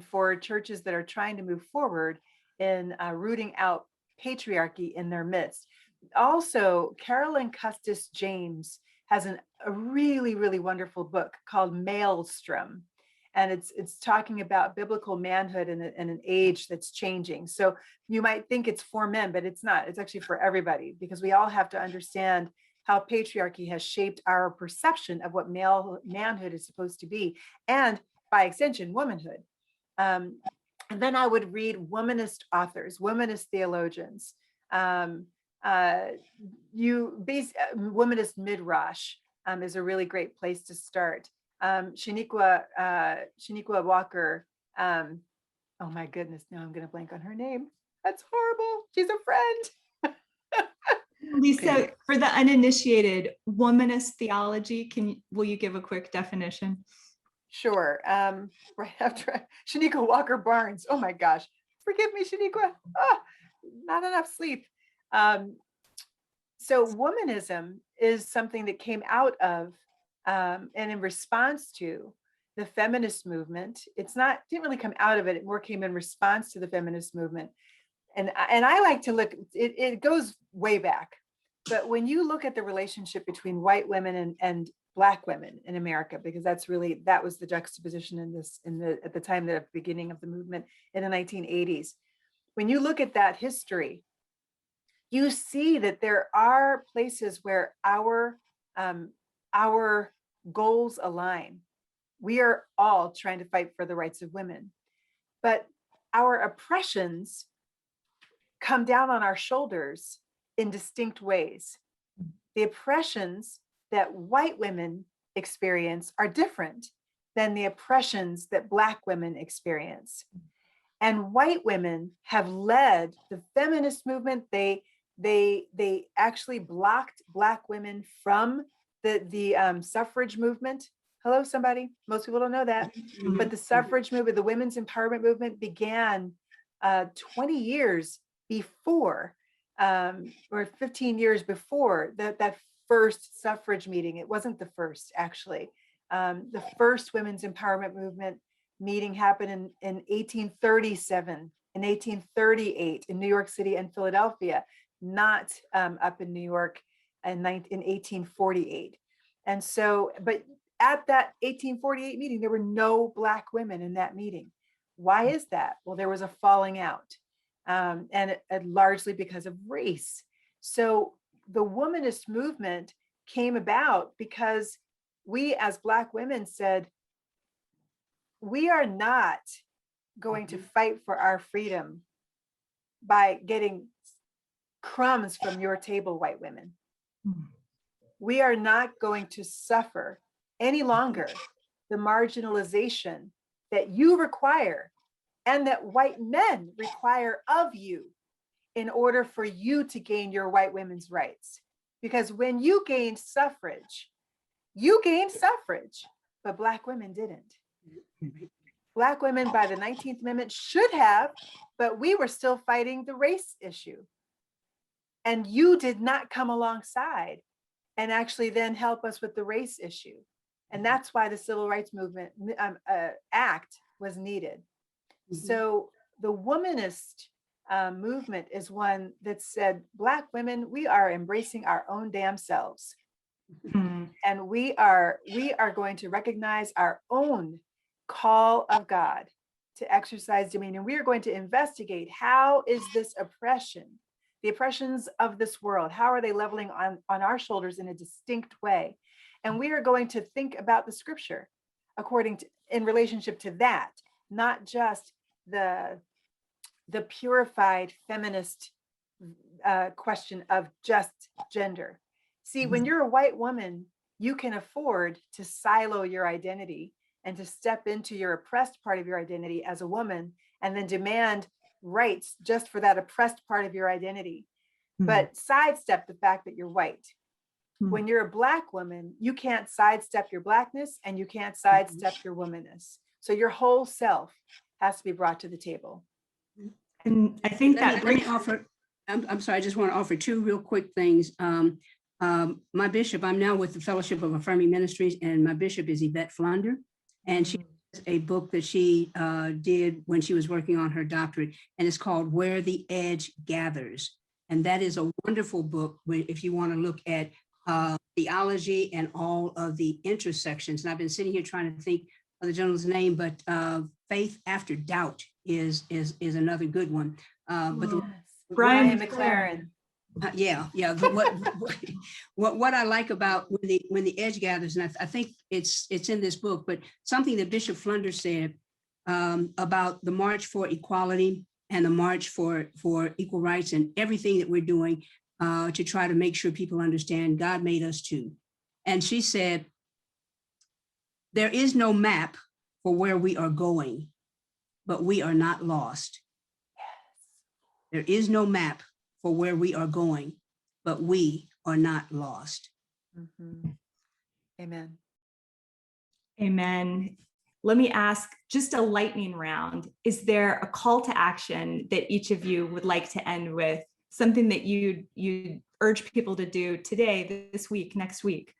for churches that are trying to move forward in rooting out patriarchy in their midst. Also, Carolyn Custis James has a really, really wonderful book called Maelstrom. And it's talking about biblical manhood in an age that's changing. So you might think it's for men, but it's not. It's actually for everybody, because we all have to understand how patriarchy has shaped our perception of what manhood is supposed to be, and by extension, womanhood. And then I would read womanist authors, womanist theologians. Womanist Midrash is a really great place to start. Shaniqua Walker. Oh my goodness, now I'm going to blank on her name. That's horrible. She's a friend.
Lisa, okay. For the uninitiated, womanist theology, will you give a quick definition?
Sure. Right after Shaniqua Walker Barnes. Oh my gosh. Forgive me, Shaniqua. Not enough sleep. So womanism is something that came out of and in response to the feminist movement. Didn't really come out of it. It more came in response to the feminist movement. And I like to look, it goes way back. But when you look at the relationship between white women and Black women in America, because that was the juxtaposition at the time, the beginning of the movement in the 1980s. When you look at that history, you see that there are places where our goals align. We are all trying to fight for the rights of women, but our oppressions come down on our shoulders in distinct ways. The oppressions that white women experience are different than the oppressions that Black women experience. And white women have led the feminist movement. They actually blocked Black women from the suffrage movement. Hello, somebody. Most people don't know that. But the suffrage movement, the women's empowerment movement began 20 years before, or 15 years before that first suffrage meeting. It wasn't the first, actually. The first women's empowerment movement meeting happened in 1837, in 1838 in New York City and Philadelphia, not up in New York in 1848. And so, but at that 1848 meeting, there were no Black women in that meeting. Why is that? Well, there was a falling out, and largely because of race. So the womanist movement came about because we as Black women said, we are not going to fight for our freedom by getting crumbs from your table, white women. We are not going to suffer any longer the marginalization that you require and that white men require of you in order for you to gain your white women's rights. Because when you gained suffrage, but Black women didn't. Black women by the 19th Amendment should have, but we were still fighting the race issue. And you did not come alongside and actually then help us with the race issue. And that's why the Civil Rights Movement Act was needed. So the womanist movement is one that said, Black women, we are embracing our own damn selves. And we are going to recognize our own call of God to exercise dominion. We are going to investigate, how is this oppression, the oppressions of this world, how are they leveling on our shoulders in a distinct way? And we are going to think about the scripture in relationship to that, not just the purified feminist question of just gender. See, when you're a white woman, you can afford to silo your identity and to step into your oppressed part of your identity as a woman and then demand rights just for that oppressed part of your identity, but sidestep the fact that you're white. When you're a Black woman, you can't sidestep your Blackness and you can't sidestep your womanness. So your whole self has to be brought to the table.
And I think
Let me offer, I'm sorry, I just want to offer two real quick things. My bishop, I'm now with the Fellowship of Affirming Ministries, and my bishop is Yvette Flunder. And she has a book that she did when she was working on her doctorate, and it's called Where the Edge Gathers. And that is a wonderful book if you want to look at theology and all of the intersections. And I've been sitting here trying to think of the gentleman's name, but Faith After Doubt is another good one. But
Brian McLaren.
Yeah. What I like about when the edge gathers, and I think it's in this book, but something that Bishop Flunder said about the March for Equality and the March for Equal Rights and everything that we're doing to try to make sure people understand God made us too. And she said, there is no map for where we are going, but we are not lost. There is no map for where we are going, but we are not lost.
Amen.
Amen. Let me ask just a lightning round. Is there a call to action that each of you would like to end with? Something that you'd urge people to do today, this week, next week?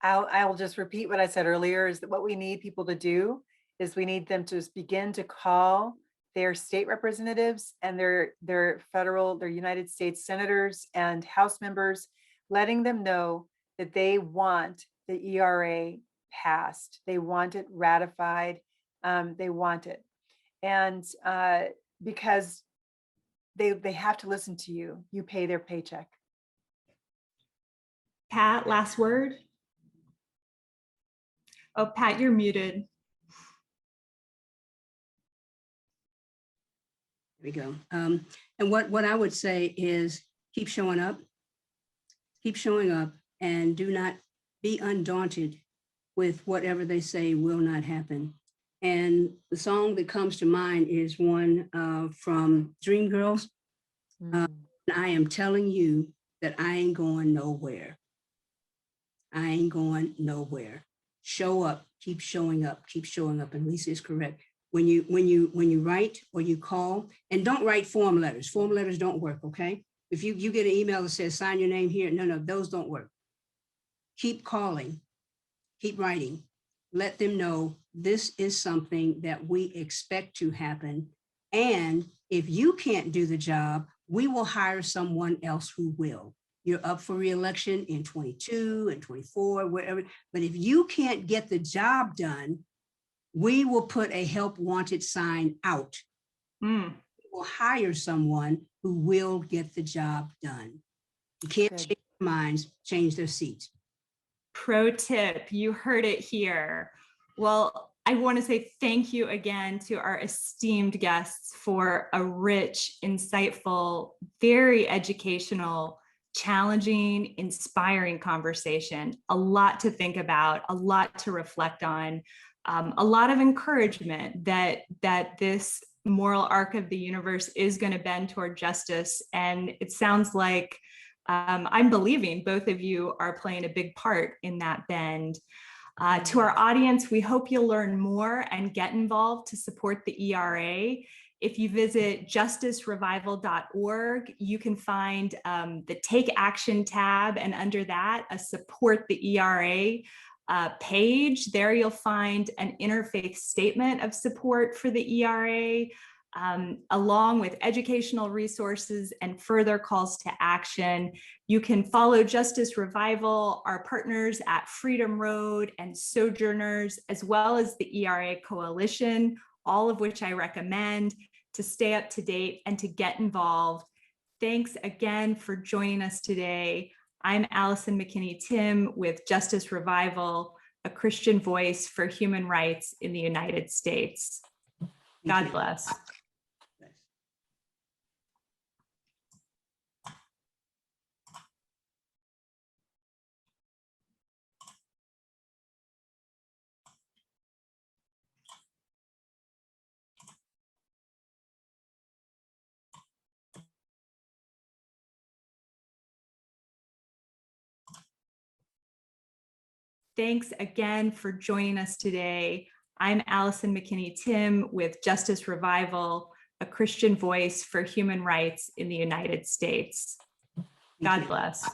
I'll just repeat what I said earlier, is that what we need people to do is we need them to begin to call their state representatives and their United States senators and House members, letting them know that they want the ERA passed. They want it ratified. They want it. And because they have to listen to you. You pay their paycheck.
Pat, last word. Oh, Pat, you're muted.
There we go. And what I would say is keep showing up, and do not be undaunted with whatever they say will not happen. And the song that comes to mind is one from Dreamgirls. I am telling you that I ain't going nowhere. I ain't going nowhere. Show up, keep showing up, and Lisa is correct. When you write or you call, and don't write form letters. Form letters don't work, okay? If you get an email that says sign your name here, no, those don't work. Keep calling, keep writing. Let them know this is something that we expect to happen. And if you can't do the job, we will hire someone else who will. You're up for reelection in 22 and 24, wherever. But if you can't get the job done, we will put a help wanted sign out. We will hire someone who will get the job done. You can't change their minds, change their seats.
Pro tip, you heard it here. Well, I want to say thank you again to our esteemed guests for a rich, insightful, very educational, challenging, inspiring conversation. A lot to think about, a lot to reflect on, a lot of encouragement that this moral arc of the universe is going to bend toward justice. And it sounds like I'm believing both of you are playing a big part in that bend. To our audience, we hope you'll learn more and get involved to support the ERA. If you visit justicerevival.org, you can find the Take Action tab, and under that, a Support the ERA page. There you'll find an interfaith statement of support for the ERA, along with educational resources and further calls to action. You can follow Justice Revival, our partners at Freedom Road and Sojourners, as well as the ERA Coalition, all of which I recommend to stay up to date and to get involved. Thanks again for joining us today. I'm Allyson McKinney Timm with Justice Revival, a Christian voice for human rights in the United States. God bless. Thanks again for joining us today. I'm Allyson McKinney Timm with Justice Revival, a Christian voice for human rights in the United States. God bless.